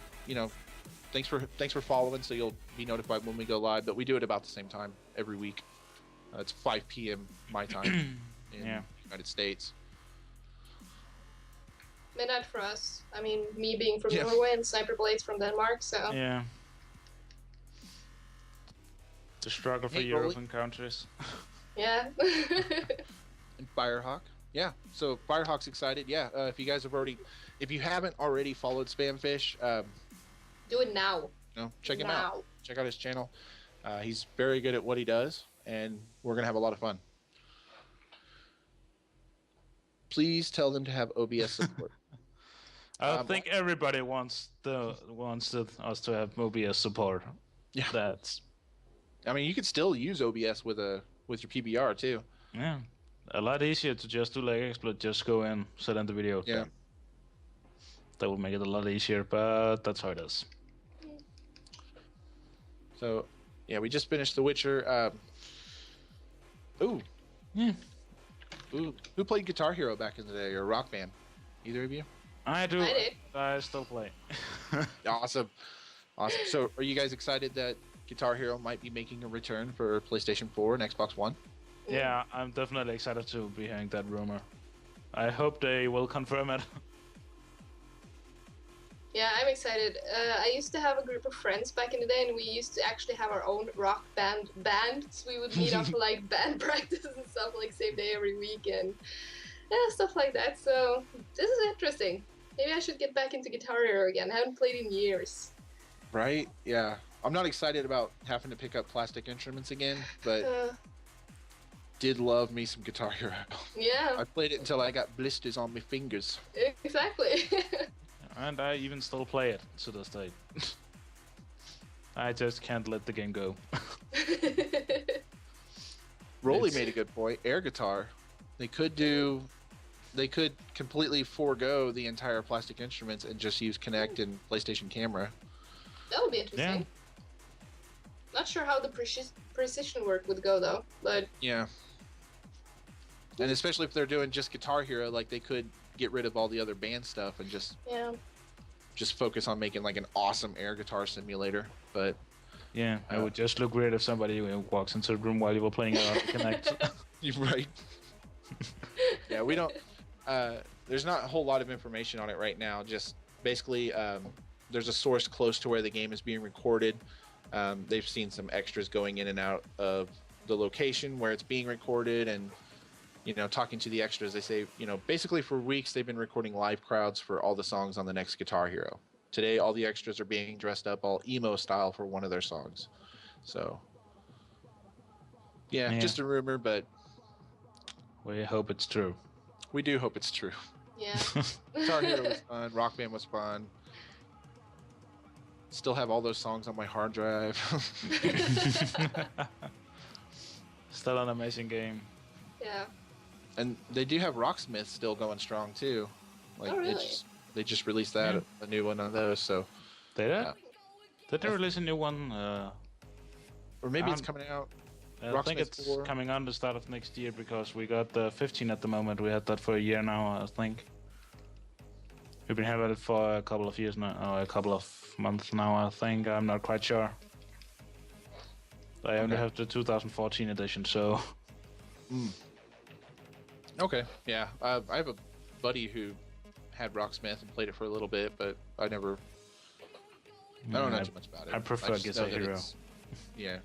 thanks for following, so you'll be notified when we go live. But we do it about the same time every week. It's 5 p.m. my time in the United States. Midnight for us. I mean, me being from Norway and Sniper Blades from Denmark, so... Yeah. The struggle for European countries. Yeah. And Firehawk. Yeah, so Firehawk's excited. Yeah, if you haven't already followed Spamfish, do it now. Check him out. Check out his channel. He's very good at what he does, and we're gonna have a lot of fun. Please tell them to have OBS support. I think everybody wants us to have OBS support. Yeah, I mean, you could still use OBS with your PBR too. Yeah, a lot easier to just do like exploit. Just go in, set in the video. Yeah, that would make it a lot easier, but that's how it is. So, yeah, we just finished The Witcher. Ooh, who played Guitar Hero back in the day, or Rock Band? Either of you? I do. I did. I still play. Awesome. So, are you guys excited that Guitar Hero might be making a return for PlayStation 4 and Xbox One? Yeah, I'm definitely excited to be hearing that rumor. I hope they will confirm it. Yeah, I'm excited. I used to have a group of friends back in the day, and we used to actually have our own rock band. So we would meet up for like band practice and stuff, like same day every week, and stuff like that. So this is interesting. Maybe I should get back into Guitar Hero again. I haven't played in years. Right? Yeah. I'm not excited about having to pick up plastic instruments again, but did love me some Guitar Hero. Yeah. I played it until I got blisters on my fingers. Exactly. And I even still play it to this day. I just can't let the game go. Rolly made a good point. Air guitar. They could completely forego the entire plastic instruments and just use Kinect and PlayStation camera. That would be interesting. Yeah. Not sure how the precision work would go though, but yeah. And especially if they're doing just Guitar Hero, like they could get rid of all the other band stuff and just focus on making like an awesome air guitar simulator. But yeah, it would just look weird if somebody walks into the room while you were playing it on Kinect. You're right. Yeah, we don't. There's not a whole lot of information on it right now. Just basically, there's a source close to where the game is being recorded. They've seen some extras going in and out of the location where it's being recorded, and talking to the extras, they say, basically for weeks they've been recording live crowds for all the songs on the next Guitar Hero. Today, all the extras are being dressed up all emo style for one of their songs. So, yeah. Just a rumor, but we hope it's true. We do hope it's true. Yeah. Guitar Hero was fun. Rock Band was fun. still have all those songs on my hard drive. Still an amazing game. Yeah. And they do have Rocksmith still going strong too. Like Oh, really? they just released that a new one of those. So Did they release a new one? or maybe it's coming out. I think it's 4. coming on the start of next year because we got the 15 at the moment. We had that for a year now, I think. We've been having it for a couple of years now, or a couple of months now, I think. I'm not quite sure. I only have the 2014 edition, so. Okay, yeah. I have a buddy who had Rocksmith and played it for a little bit, but I don't know too much about it. I prefer just Guitar know that Hero. Yeah.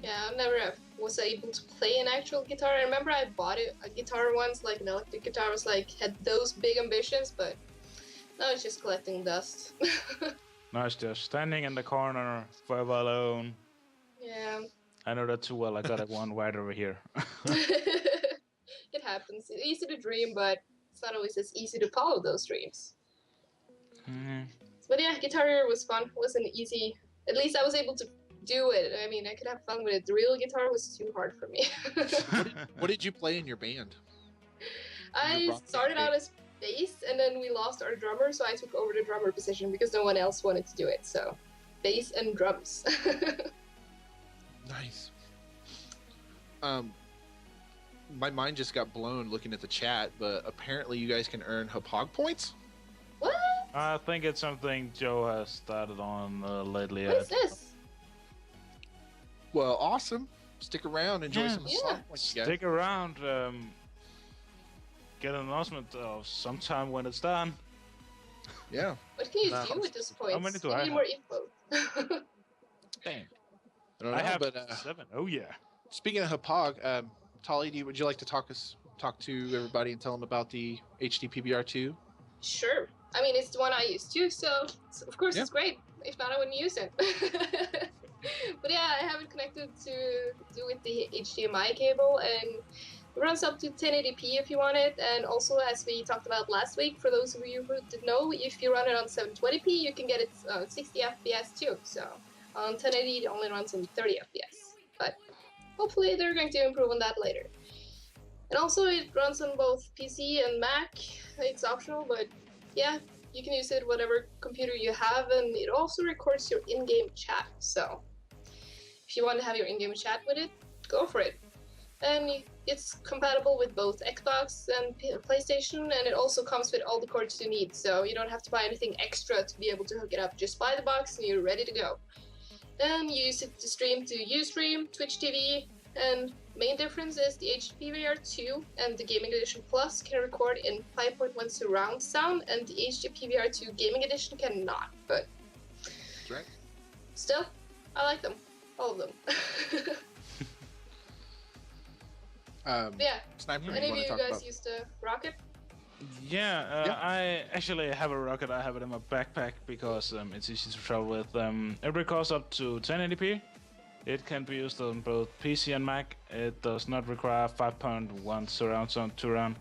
Yeah, I never was able to play an actual guitar. I remember I bought a guitar once, like an electric guitar. I was like, had those big ambitions, but now it's just collecting dust. Now it's just standing in the corner, forever alone. Yeah. I know that too well. I got one right over here. It happens. It's easy to dream, but it's not always as easy to follow those dreams. But yeah, Guitar Hero was fun. It wasn't easy. At least I was able to do it. I mean, I could have fun with it. The real guitar was too hard for me. What did you play in your band? I started out as bass, and then we lost our drummer, so I took over the drummer position because no one else wanted to do it. So, bass and drums. Nice. My mind just got blown looking at the chat, but apparently you guys can earn Hauppauge points? What? I think it's something Joe has started on lately. What is this? Well, awesome. Stick around, enjoy some Hauppauge points, you guys. Stick around. Get an announcement of sometime when it's done. Yeah. What can you do with this points? How many do Give I me have? more info. Damn. I don't know, I have but 7. Oh yeah. speaking of Hauppauge, Tali, would you like to talk to everybody and tell them about the HD PBR2? Sure. I mean, it's the one I use too, so of course it's great. If not, I wouldn't use it. But yeah, I have it connected to do with the HDMI cable, and it runs up to 1080p if you want it. And also, as we talked about last week, for those of you who didn't know, if you run it on 720p, you can get it 60 FPS too. So on 1080, it only runs on 30 FPS. But hopefully, they're going to improve on that later. And also, it runs on both PC and Mac. It's optional, but yeah, you can use it whatever computer you have, and it also records your in-game chat. So if you want to have your in-game chat with it, go for it. And it's compatible with both Xbox and PlayStation, and it also comes with all the cords you need, so you don't have to buy anything extra to be able to hook it up. Just buy the box and you're ready to go. And you use it to stream to Ustream, Twitch TV, and main difference is the HD PVR2 and the Gaming Edition Plus can record in 5.1 surround sound, and the HD PVR2 Gaming Edition cannot, but That's right. Still, I like them. All of them. Yeah. Sniper, Any you of want to you talk guys about? used a rocket? Yeah, I actually have a rocket. I have it in my backpack because it's easy to travel with. It records up to 1080p. It can be used on both PC and Mac. It does not require 5.1 surround sound to run,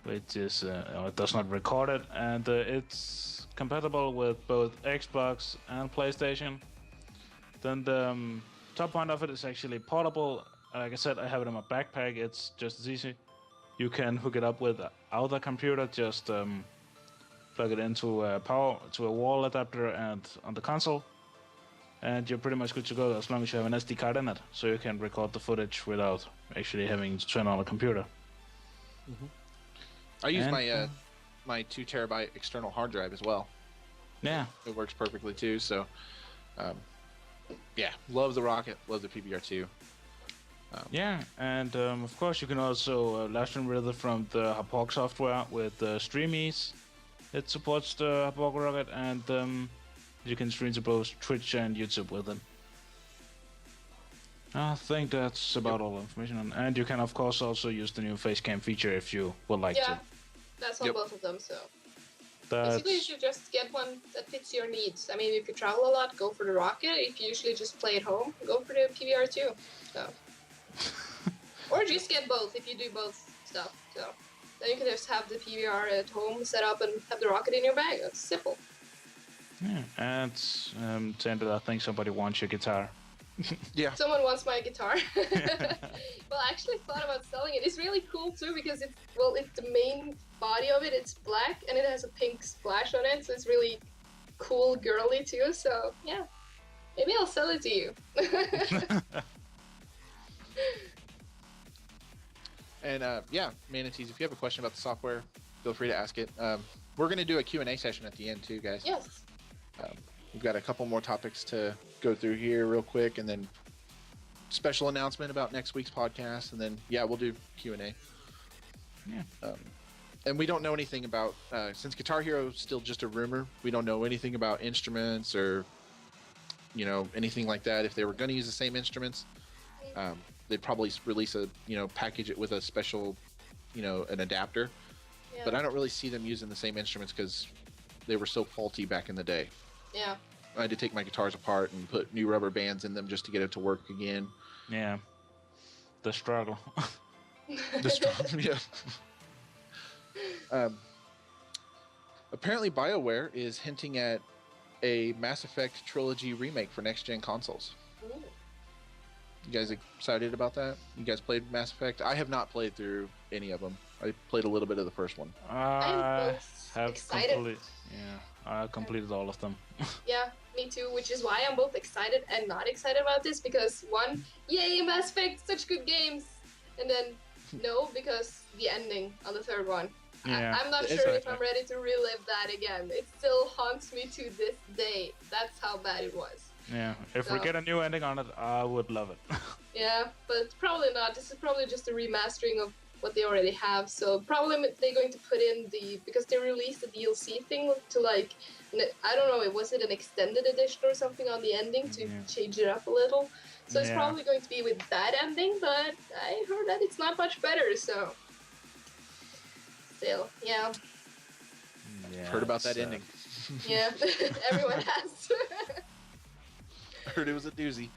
which is it does not record it, and it's compatible with both Xbox and PlayStation. Then the top point of it is actually portable. Like I said, I have it in my backpack. It's just as easy. You can hook it up with other computer. Just plug it into a wall adapter and on the console, and you're pretty much good to go as long as you have an SD card in it, so you can record the footage without actually having to turn on a computer. Mm-hmm. I use my 2 terabyte external hard drive as well. Yeah, it works perfectly too. So, yeah, love the rocket, love the PBR2. Yeah, and of course you can also live stream with it from the Hauppauge software with StreamEase. It supports the Hauppauge rocket, and you can stream to both Twitch and YouTube with it. I think that's about all the information. And you can of course also use the new facecam feature if you would like to. Yeah, that's on both of them, so... That's... Basically, you should just get one that fits your needs. I mean, if you travel a lot, go for the rocket. If you usually just play at home, go for the PVR2. So... Or just get both if you do both stuff. So then you can just have the PVR at home set up and have the rocket in your bag. It's simple. Yeah, and Sandra, I think somebody wants your guitar. Yeah. Someone wants my guitar. Well, I actually thought about selling it. It's really cool too because it's the main body of it. It's black and it has a pink splash on it, so it's really cool, girly too. So yeah, maybe I'll sell it to you. And yeah, Manatees, if you have a question about the software, feel free to ask it. We're going to do a Q&A session at the end too, guys. Yes. We've got a couple more topics to go through here real quick, and then special announcement about next week's podcast, and then yeah, we'll do Q&A. Yeah. And we don't know anything about since Guitar Hero is still just a rumor. We don't know anything about instruments or anything like that. If they were going to use the same instruments, they'd probably release a package it with a special an adapter. Yeah. But I don't really see them using the same instruments because they were so faulty back in the day. Yeah. I had to take my guitars apart and put new rubber bands in them just to get it to work again. Yeah. The struggle. Yeah. Apparently, BioWare is hinting at a Mass Effect trilogy remake for next-gen consoles. Ooh. You guys excited about that? You guys played Mass Effect? I have not played through any of them. I played a little bit of the first one. I have excited. I completed all of them. Yeah, me too, which is why I'm both excited and not excited about this, because one, yay, Mass Effect, such good games, and then no, because the ending on the third one. Yeah, I'm not sure if I'm ready to relive that again. It still haunts me to this day. That's how bad it was. Yeah, if we get a new ending on it, I would love it. Yeah, but probably not. This is probably just a remastering of what they already have. So probably they're going to put in because they released the DLC thing to I don't know, was it an extended edition or something on the ending to change it up a little? So it's probably going to be with that ending, but I heard that it's not much better, so still, yeah. Heard about that ending. Yeah, everyone has. I heard it was a doozy.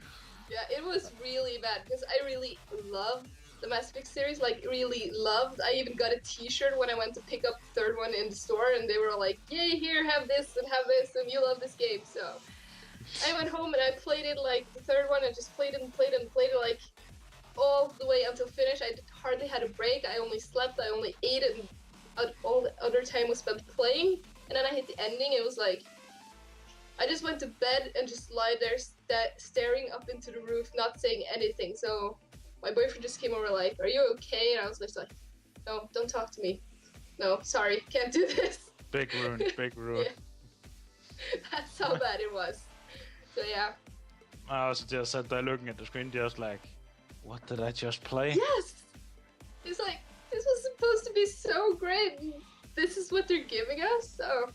Yeah, it was really bad because I really loved the Mass Effect series, really loved. I even got a t-shirt when I went to pick up the third one in the store, and they were like, yay, here, have this, and you love this game. So I went home and I played it the third one, and just played it all the way until finish. I hardly had a break. I only slept, I only ate it, and all the other time was spent playing. And then I hit the ending, it was like, I just went to bed and just lie there staring up into the roof, not saying anything. So my boyfriend just came over like, are you okay? And I was just like, no, don't talk to me. No, sorry, can't do this. Big ruin. Yeah. That's how bad it was. So yeah. I was just sat there looking at the screen just like, what did I just play? Yes! It's like, this was supposed to be so great. And this is what they're giving us, so...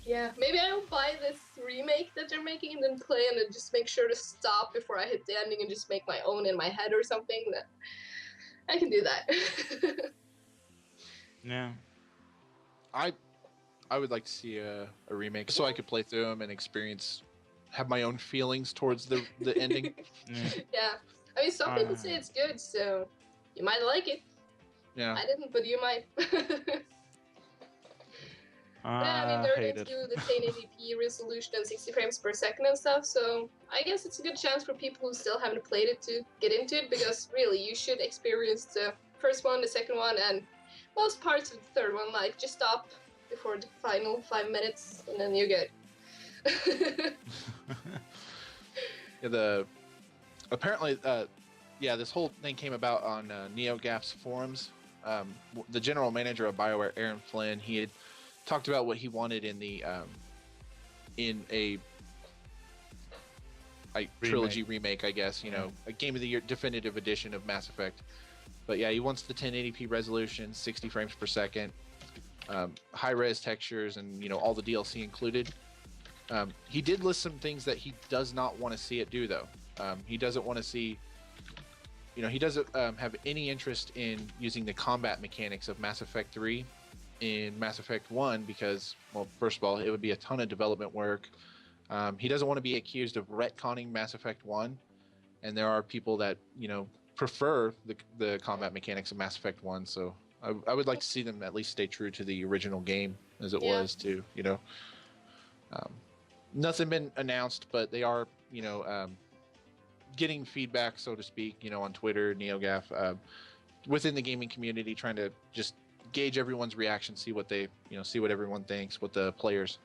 Yeah, maybe I'll buy this remake that they're making and then play and then just make sure to stop before I hit the ending and just make my own in my head or something. That I can do that. Yeah. I would like to see a remake so I could play through them and have my own feelings towards the ending. Yeah. I mean, some people say it's good, so you might like it. Yeah. I didn't, but you might. Yeah, I mean, they're going to do the 1080p resolution and 60 frames per second and stuff, so I guess it's a good chance for people who still haven't played it to get into it, because really, you should experience the first one, the second one, and most parts of the third one. Just stop before the final 5 minutes, and then you're good. Yeah, apparently, this whole thing came about on NeoGAF's forums. The general manager of BioWare, Aaron Flynn, he had talked about what he wanted in a trilogy remake, I guess, a Game of the Year definitive edition of Mass Effect. But yeah, he wants the 1080p resolution, 60 frames per second, high-res textures, and all the DLC included. He did list some things that he does not want to see it do, though. He doesn't want to see, he doesn't have any interest in using the combat mechanics of Mass Effect 3 in Mass Effect 1 because, well, first of all, it would be a ton of development work. He doesn't want to be accused of retconning Mass Effect 1, and there are people that, prefer the combat mechanics of Mass Effect 1, so I would like to see them at least stay true to the original game as it was too, Nothing been announced, but they are, getting feedback, so to speak, on Twitter, NeoGaf, within the gaming community, trying to just gauge everyone's reaction, see what they, see what everyone thinks, what the players,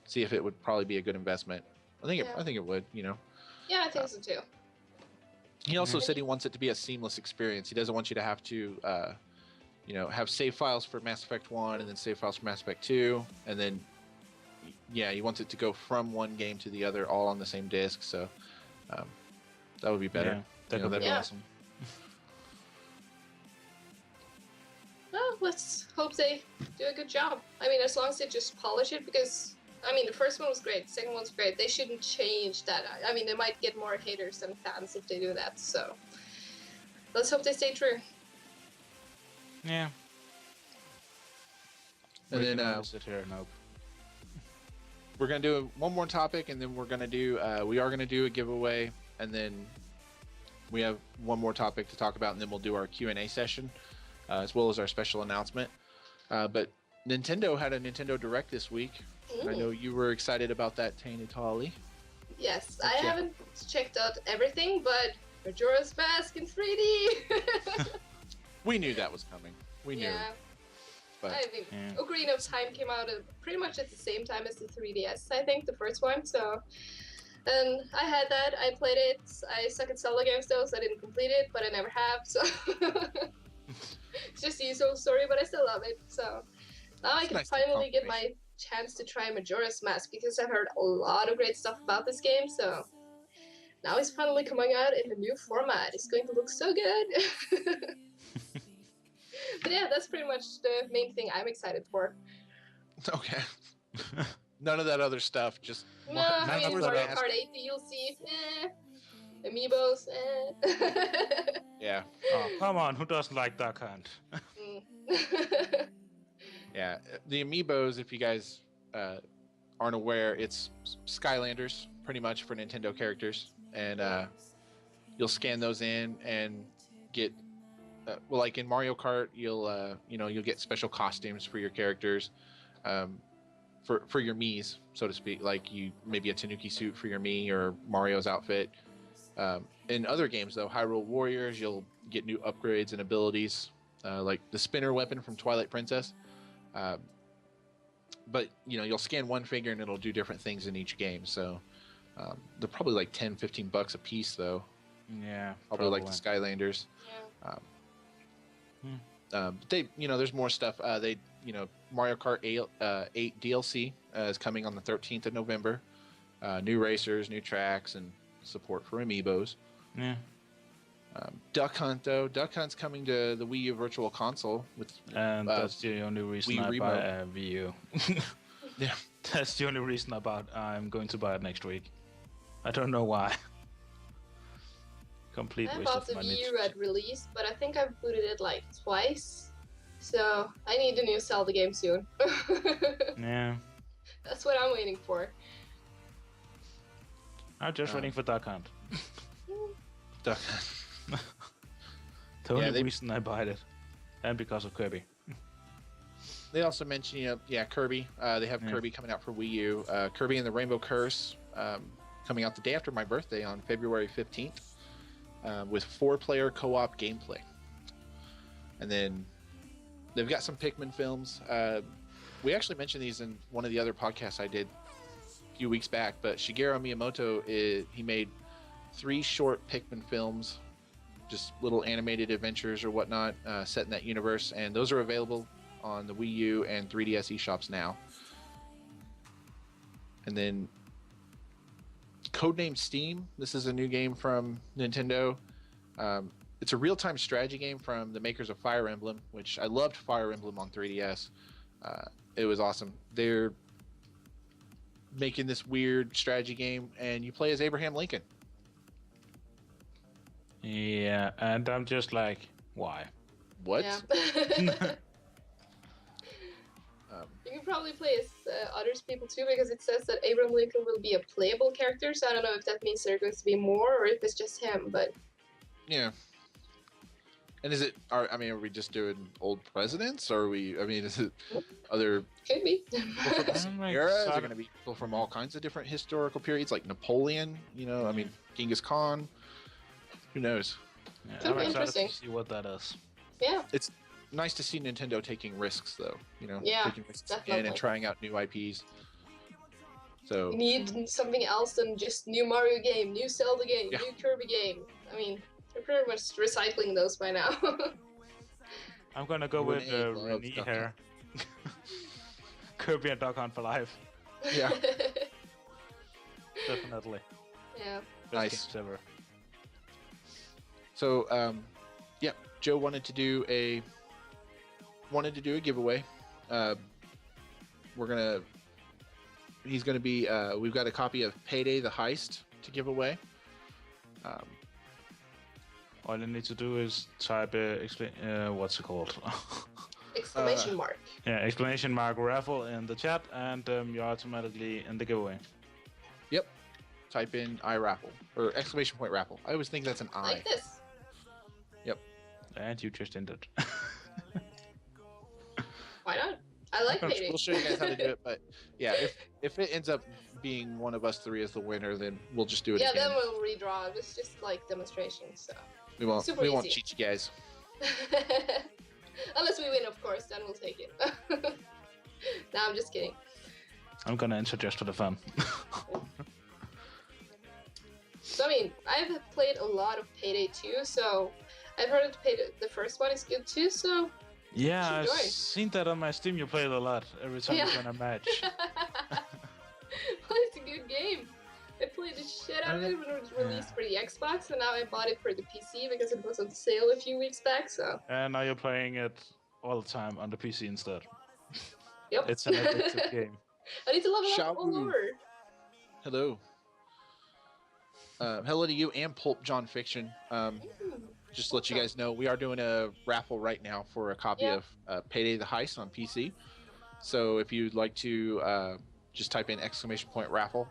see if it would probably be a good investment. I think it would, Yeah, I think so too. He also said he wants it to be a seamless experience. He doesn't want you to have to, have save files for Mass Effect 1 and then save files for Mass Effect 2, and then, he wants it to go from one game to the other all on the same disc. So that would be better. Yeah, that would be awesome. Well, let's hope they do a good job. I mean, as long as they just polish it, because I mean, the first one was great, the second one was great. They shouldn't change that. I mean, they might get more haters than fans if they do that. So let's hope they stay true. Yeah. And then sit here and hope. We're gonna do one more topic, and then we're gonna do. We are gonna do a giveaway, and then we have one more topic to talk about, and then we'll do our Q&A session, as well as our special announcement. But Nintendo had a Nintendo Direct this week. I know you were excited about that, Tainted Holly. Yes, I haven't checked out everything, but Majora's Mask in 3D. We knew that was coming. We knew. Yeah. But I mean, Ocarina of Time came out pretty much at the same time as the 3DS, I think, the first one. So, and I had that. I played it. I suck at Zelda games though, so I didn't complete it, but I never have. So it's just the usual story, but I still love it. So now I can finally get my chance to try Majora's Mask, because I've heard a lot of great stuff about this game. So now it's finally coming out in the new format. It's going to look so good. But yeah, that's pretty much the main thing I'm excited for. Okay. None of that other stuff. Just no, I mean, Mario Kart 8 DLC, amiibos, Yeah. Oh, come on, who doesn't like Duck Hunt? Yeah, the amiibos, if you guys aren't aware, it's Skylanders, pretty much, for Nintendo characters. And you'll scan those in and get... well, like in Mario Kart, you'll get special costumes for your characters, for your Miis, so to speak. Like maybe a Tanuki suit for your Mii, or Mario's outfit. In other games, though, Hyrule Warriors, you'll get new upgrades and abilities, like the spinner weapon from Twilight Princess. But you'll scan one figure and it'll do different things in each game. So they're probably like $10-15 a piece, though. Yeah, probably like the Skylanders. Yeah. There's more stuff. Mario Kart 8 DLC is coming on the 13th of November. New racers, new tracks, and support for amiibos. Yeah. Duck Hunt, though. Duck Hunt's coming to the Wii U Virtual Console with. And that's the only reason Wii I buy a Wii U. Yeah. That's the only reason I'm going to buy it next week. I don't know why. Complete I waste bought of the money. Wii U at release, but I think I've booted it like twice. So I need a new Zelda game soon. Yeah. That's what I'm waiting for. I'm just waiting for Duck Hunt. Duck The only reason I bought it. And because of Kirby. They also mentioned, Kirby. They have Kirby coming out for Wii U. Kirby and the Rainbow Curse coming out the day after my birthday on February 15th with 4-player co-op gameplay. And then they've got some Pikmin films. We actually mentioned these in one of the other podcasts I did a few weeks back, but Shigeru Miyamoto, he made 3 short Pikmin films, just little animated adventures or whatnot, set in that universe, and those are available on the Wii U and 3DS eShops now. And then Codename Steam. This is a new game from Nintendo. It's a real-time strategy game from the makers of Fire Emblem, which I loved Fire Emblem on 3DS. It was awesome. They're making this weird strategy game, and you play as Abraham Lincoln. Yeah, and I'm just like, why? What? Yeah. You can probably play as others people too, because it says that Abraham Lincoln will be a playable character, so I don't know if that means there are going to be more or if it's just him, but... Yeah. And is it? I mean, are we just doing old presidents, or are we? I mean, is it other Could be. people from the same era? Is there going to be people from all kinds of different historical periods, like Napoleon? You know, I mean, Genghis Khan. Who knows? Yeah, Could I'm be excited interesting. to see what that is. Yeah. It's nice to see Nintendo taking risks, though. You know, Yeah, taking risks definitely. and trying out new IPs. So We need something else than just new Mario game, new Zelda game, Yeah. new Kirby game. I mean, they're pretty much recycling those by now. I'm gonna go with Renee loves Renee Duck here. Kirby and Duck Hunt for life. yeah, Definitely. Yeah. Best Nice. games ever. so yeah, Joe wanted to do a giveaway. He's gonna be. We've got a copy of Payday the Heist to give away. All you need to do is type what's it called? Exclamation mark. Yeah, exclamation mark raffle in the chat, and you're automatically in the giveaway. Yep. Type in iRaffle or exclamation point raffle. I always think that's an I. Like this. Yep. And you just ended. Why not? I like Payday. We'll show you guys how to do it, but yeah, if it ends up being one of us three as the winner, then we'll just do it Yeah, again. then we'll redraw. It was just like demonstration, so. We won't super we won't easy. cheat you guys. Unless we win, of course, then we'll take it. No, I'm just kidding. I'm gonna enter just for the fun. So, I mean, I've played a lot of Payday 2, so I've heard that Payday, the first one is good too, so. Yeah, Should I've join. seen that on my Steam. You play it a lot every time Yeah. you win a match. Well, it's a good game. I played the shit out of it when it was released for the Xbox, and now I bought it for the PC because it was on sale a few weeks back, so. And now you're playing it all the time on the PC instead. Yep. It's an addictive game. I need to level Shall up all we? over. Hello. Hello to you and Pulp John Fiction. Just to let you guys know, we are doing a raffle right now for a copy Yeah. of Payday the Heist on PC. So if you'd like to just type in exclamation point raffle.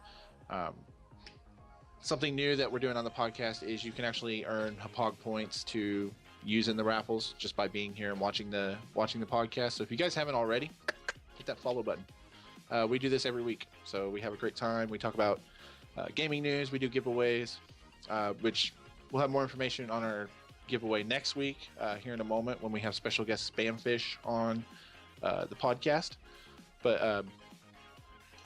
Something new that we're doing on the podcast is you can actually earn Hauppauge points to use in the raffles just by being here and watching the podcast. So if you guys haven't already, hit that follow button. We do this every week, so we have a great time. We talk about gaming news. We do giveaways, which we'll have more information on our giveaway next week here in a moment when we have special guest Spamfish on the podcast. But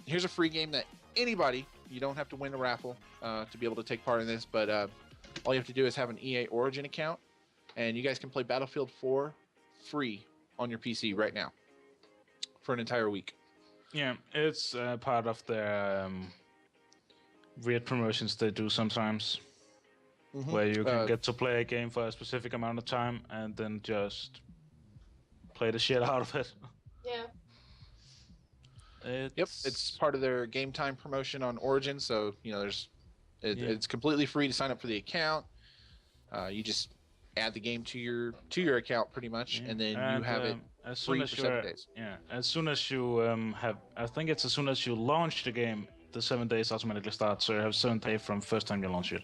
here's a free game that anybody, you don't have to win a raffle to be able to take part in this, but all you have to do is have an EA Origin account, and you guys can play Battlefield 4 free on your PC right now for an entire week. Yeah, it's part of the weird promotions they do sometimes, where you can get to play a game for a specific amount of time and then just play the shit out of it. Yeah. Yep, it's part of their game time promotion on Origin, so you know it's completely free to sign up for the account. You just add the game to your account pretty much, and then you have it as soon free as for you 7 days. Yeah, as soon as you have, I think it's as soon as you launch the game, the 7 days automatically start. So you have 7 days from first time you launch it.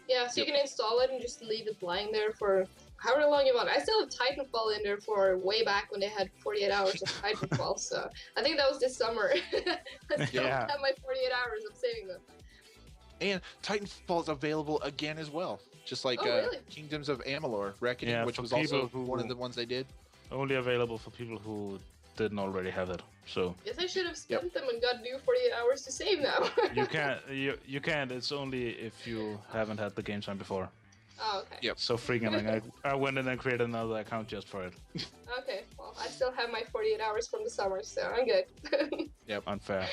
Yeah, so you can install it and just leave it lying there for however long you want. I still have Titanfall in there for way back when they had 48 hours of Titanfall, so I think that was this summer. I still Yeah. have my 48 hours of saving them. And Titanfall is available again as well, just like Oh, really? Kingdoms of Amalur Reckoning, Yeah, which for was also people who- one of the ones they did. Only available for people who didn't already have it. So Guess I should have spent them and got new 48 hours to save now. you can't. You can't. It's only if you haven't had the game time before. Oh, okay. Yep. So freaking I went in and created another account just for it. Okay, well, I still have my 48 hours from the summer, so I'm good. Unfair.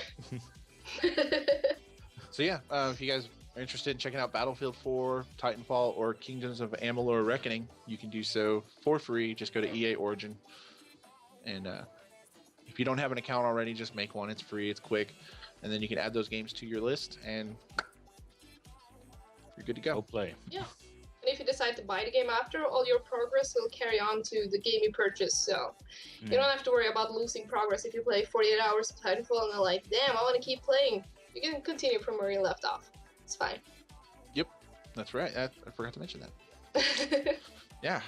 So yeah, if you guys are interested in checking out Battlefield 4, Titanfall, or Kingdoms of Amalur Reckoning, you can do so for free. Just go to EA Origin, and if you don't have an account already, just make one. It's free, it's quick, and then you can add those games to your list, and you're good to Go go. play. Yeah. And if you decide to buy the game after, all your progress will carry on to the game you purchased, so you don't have to worry about losing progress if you play 48 hours of Titanfall and they're like, damn, I want to keep playing. You can continue from where you left off. It's fine. Yep, that's right. I forgot to mention that. Yeah.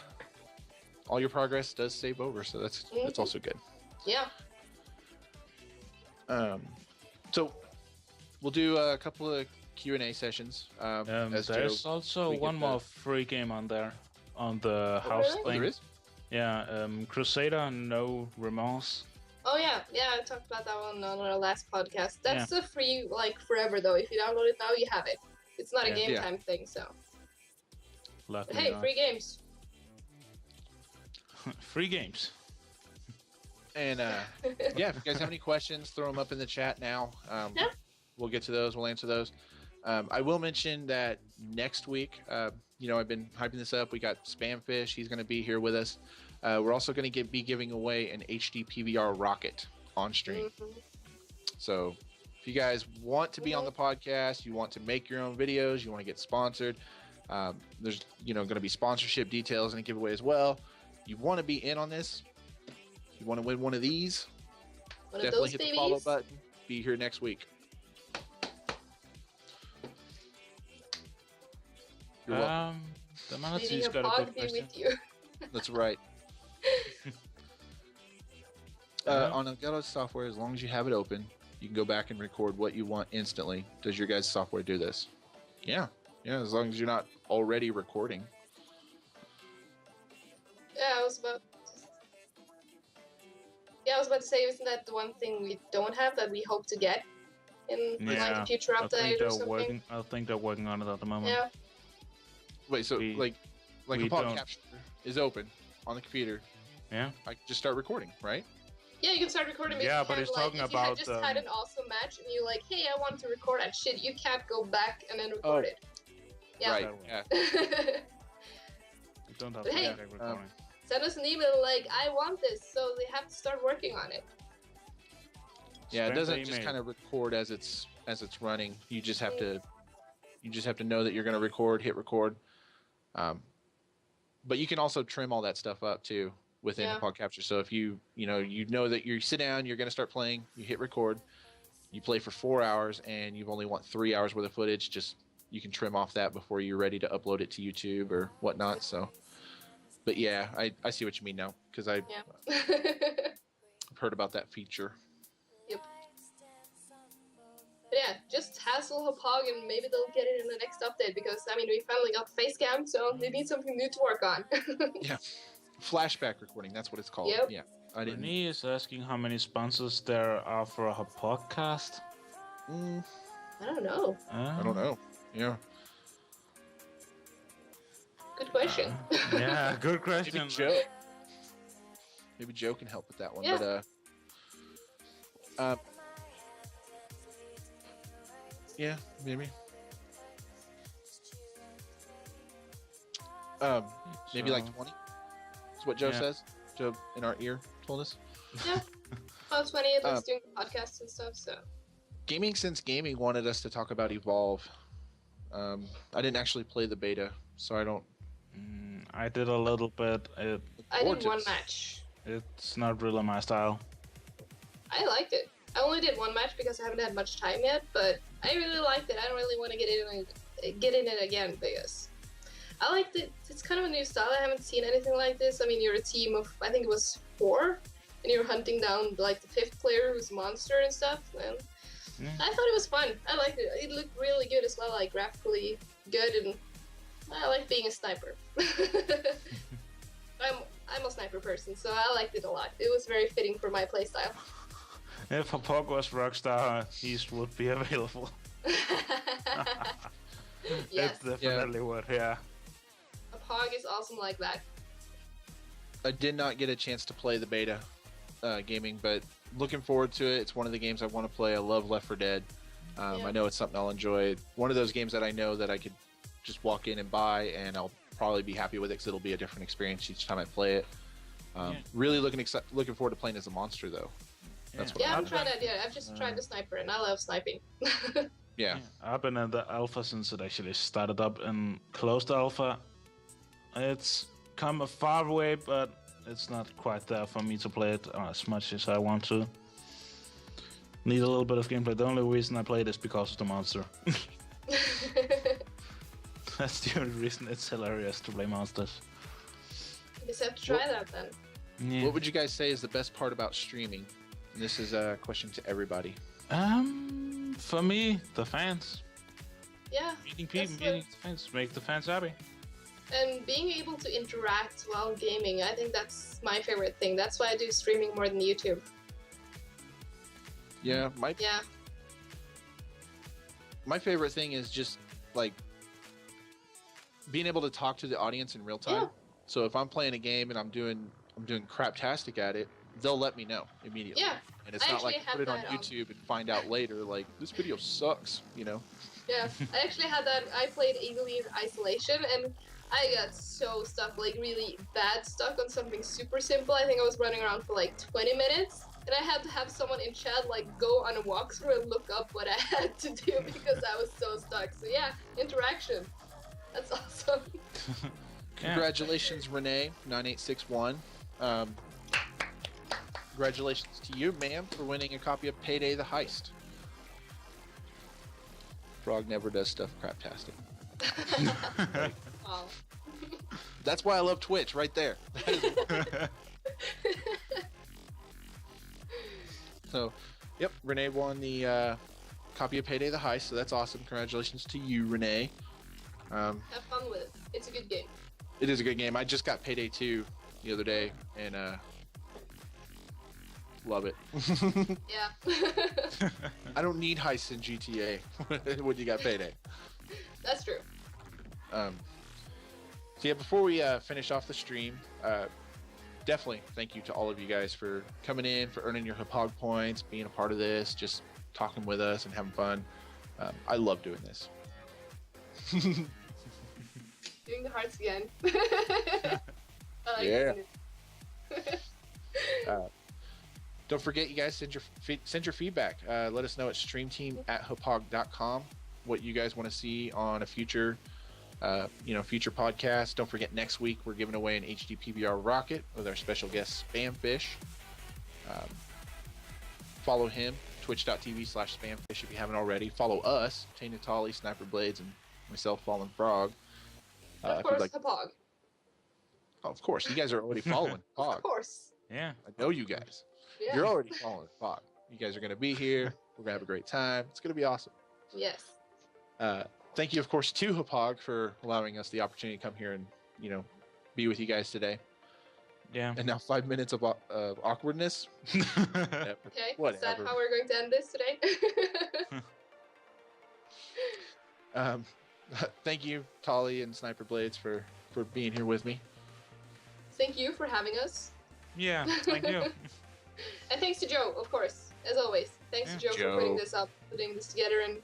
all your progress does save over, so that's also good. Yeah. So we'll do a couple of Q&A sessions. As there's Joe, also we one get more free game on there, on the house really? Oh, thing. there is? Yeah, Crusader No Remorse. Oh yeah, I talked about that one on our last podcast. That's a free like forever though. If you download it now, you have it. It's not a game time thing, so. But hey, free games. Free games. And if you guys have any questions, throw them up in the chat now. We'll get to those. We'll answer those. I will mention that next week, I've been hyping this up. We got Spamfish. He's going to be here with us. We're also going to be giving away an HD PVR rocket on stream. So if you guys want to be on the podcast, you want to make your own videos, you want to get sponsored, there's going to be sponsorship details in a giveaway as well. You want to be in on this, you want to win one of these, definitely hit the follow button. Be here next week. You're welcome. The Manatee's got a good question. With you. That's right. On Elgato software, as long as you have it open, you can go back and record what you want instantly. Does your guys' software do this? Yeah, as long as you're not already recording. I was about to say, isn't that the one thing we don't have that we hope to get in like a future update or something? I think they're working on it at the moment. Yeah. Wait, so like a Hauppauge capture is open on the computer. Yeah. I can just start recording, right? Yeah, you can start recording. Yeah, but it's talking about. If you had an awesome match and you're like, hey, I want to record that shit, you can't go back and then record it. Yeah. Right. Yeah. You don't have to recording. Send us an email like, I want this, so they have to start working on it. Yeah, it doesn't just kind of record as it's running. You just have to know that you're going to record, hit record. But you can also trim all that stuff up too within Hauppauge Capture. So if you know that you sit down, you're going to start playing, you hit record, you play for 4 hours, and you only want 3 hours worth of footage. Just you can trim off that before you're ready to upload it to YouTube or whatnot. So, but yeah, I see what you mean now because I've heard about that feature. Yep. But yeah, just hassle Hauppauge and maybe they'll get it in the next update because, we finally got face cam, so they need something new to work on. Yeah. Flashback recording, that's what it's called. Yep. Yeah. I didn't. Renee is asking how many sponsors there are for a podcast. I don't know. I don't know. Yeah. Good question. Yeah, good question. Maybe Joe can help with that one. Yeah. But yeah, maybe. Maybe like 20. That's what Joe says. Joe in our ear told us. Yeah. About 20 at least doing podcasts and stuff, so. Gaming Since Gaming wanted us to talk about Evolve. I didn't actually play the beta, so I don't. I did a little bit. I did one match. It's not really my style. I liked it. I only did one match because I haven't had much time yet, but I really liked it. I don't really want to get in it again because I liked it. It's kind of a new style. I haven't seen anything like this. You're a team of, I think it was 4, and you're hunting down like the 5th player who's a monster and stuff. And I thought it was fun. I liked it. It looked really good as well, like graphically good, and I like being a sniper. I'm a sniper person, so I liked it a lot. It was very fitting for my playstyle. If Hauppauge was Rockstar, East would be available. Yes. It definitely would, yeah. Hauppauge is awesome like that. I did not get a chance to play the beta gaming, but looking forward to it. It's one of the games I want to play. I love Left 4 Dead. I know it's something I'll enjoy. One of those games that I know that I could just walk in and buy, and I'll probably be happy with it because it'll be a different experience each time I play it. Really looking forward to playing as a monster, though. That's what I've tried that. Yeah, I've just tried the sniper, and I love sniping. Yeah. I've been in the alpha since it actually started up and closed alpha. It's come a far way, but it's not quite there for me to play it as much as I want to. Need a little bit of gameplay. The only reason I play it is because of the monster. That's the only reason. It's hilarious to play monsters. Just have to try that then. Yeah. What would you guys say is the best part about streaming? And this is a question to everybody. For me, the fans. Yeah. Meeting people, That's meeting the fans, make the fans happy. And being able to interact while gaming, I think that's my favorite thing. That's why I do streaming more than YouTube. Yeah, Yeah. my favorite thing is just like being able to talk to the audience in real time. Yeah. So if I'm playing a game and I'm doing craptastic at it, they'll let me know immediately. Yeah. And it's I not like actually put it had on that on. YouTube and find out later like this video sucks, you know. Yeah, I actually had that. I played Alien Isolation, and I got so stuck, like really bad stuck on something super simple. I think I was running around for like 20 minutes, and I had to have someone in chat like go on a walkthrough and look up what I had to do because I was so stuck. So yeah, interaction. That's awesome. Congratulations, Renee 9861. Congratulations to you, ma'am, for winning a copy of Payday the Heist. Frog never does stuff craptastic. Wow. That's why I love Twitch, right there. So, yep, Renee won the copy of Payday the Heist, so that's awesome. Congratulations to you, Renee. Have fun with it. It's a good game. It is a good game. I just got Payday 2 the other day, and love it. Yeah. I don't need heists in GTA when you got Payday. That's true. So yeah, before we finish off the stream, definitely thank you to all of you guys for coming in, for earning your Hauppauge points, being a part of this, just talking with us and having fun. I love doing this. Doing the hearts again. I like Yeah. it. Don't forget, you guys, send your feedback. Let us know at streamteam@hauppauge.com what you guys want to see on a future future podcast. Don't forget, next week we're giving away an HD PBR rocket with our special guest Spamfish. Follow him, twitch.tv/Spamfish if you haven't already. Follow us, Tay Natali, Sniper Blades, and myself, Fallen Frog. Of if you'd course, like- Hauppauge. Oh, of course, you guys are already following Of Fog. course. Yeah. I know you guys. Yeah. You're already following Fog. You guys are going to be here. We're going to have a great time. It's going to be awesome. Yes. Thank you, of course, to Hauppauge for allowing us the opportunity to come here and, be with you guys today. Yeah. And now 5 minutes of awkwardness. Okay. Is that Whatever. how we're going to end this today? Thank you, Tolly and Sniper Blades, for being here with me. Thank you for having us. Yeah. Thank you. And thanks to Joe, of course, as always. Thanks to Joe for putting this up, putting this together, and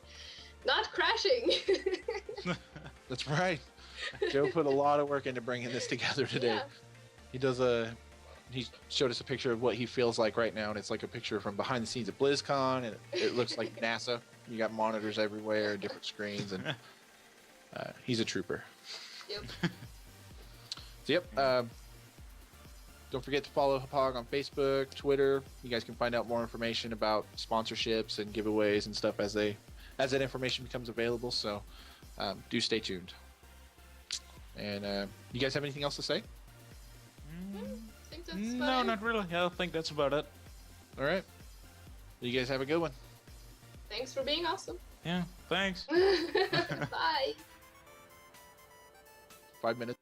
not crashing. That's right. Joe put a lot of work into bringing this together today. Yeah. He showed us a picture of what he feels like right now, and it's like a picture from behind the scenes at BlizzCon, and it looks like NASA. You got monitors everywhere, different screens, and he's a trooper. Yep. So, yep. Don't forget to follow Hauppauge on Facebook, Twitter. You guys can find out more information about sponsorships and giveaways and stuff as that information becomes available. So do stay tuned. And you guys have anything else to say? I think that's No, fine. not really. I think that's about it. All right. You guys have a good one. Thanks for being awesome. Yeah. Thanks. Bye. 5 minutes.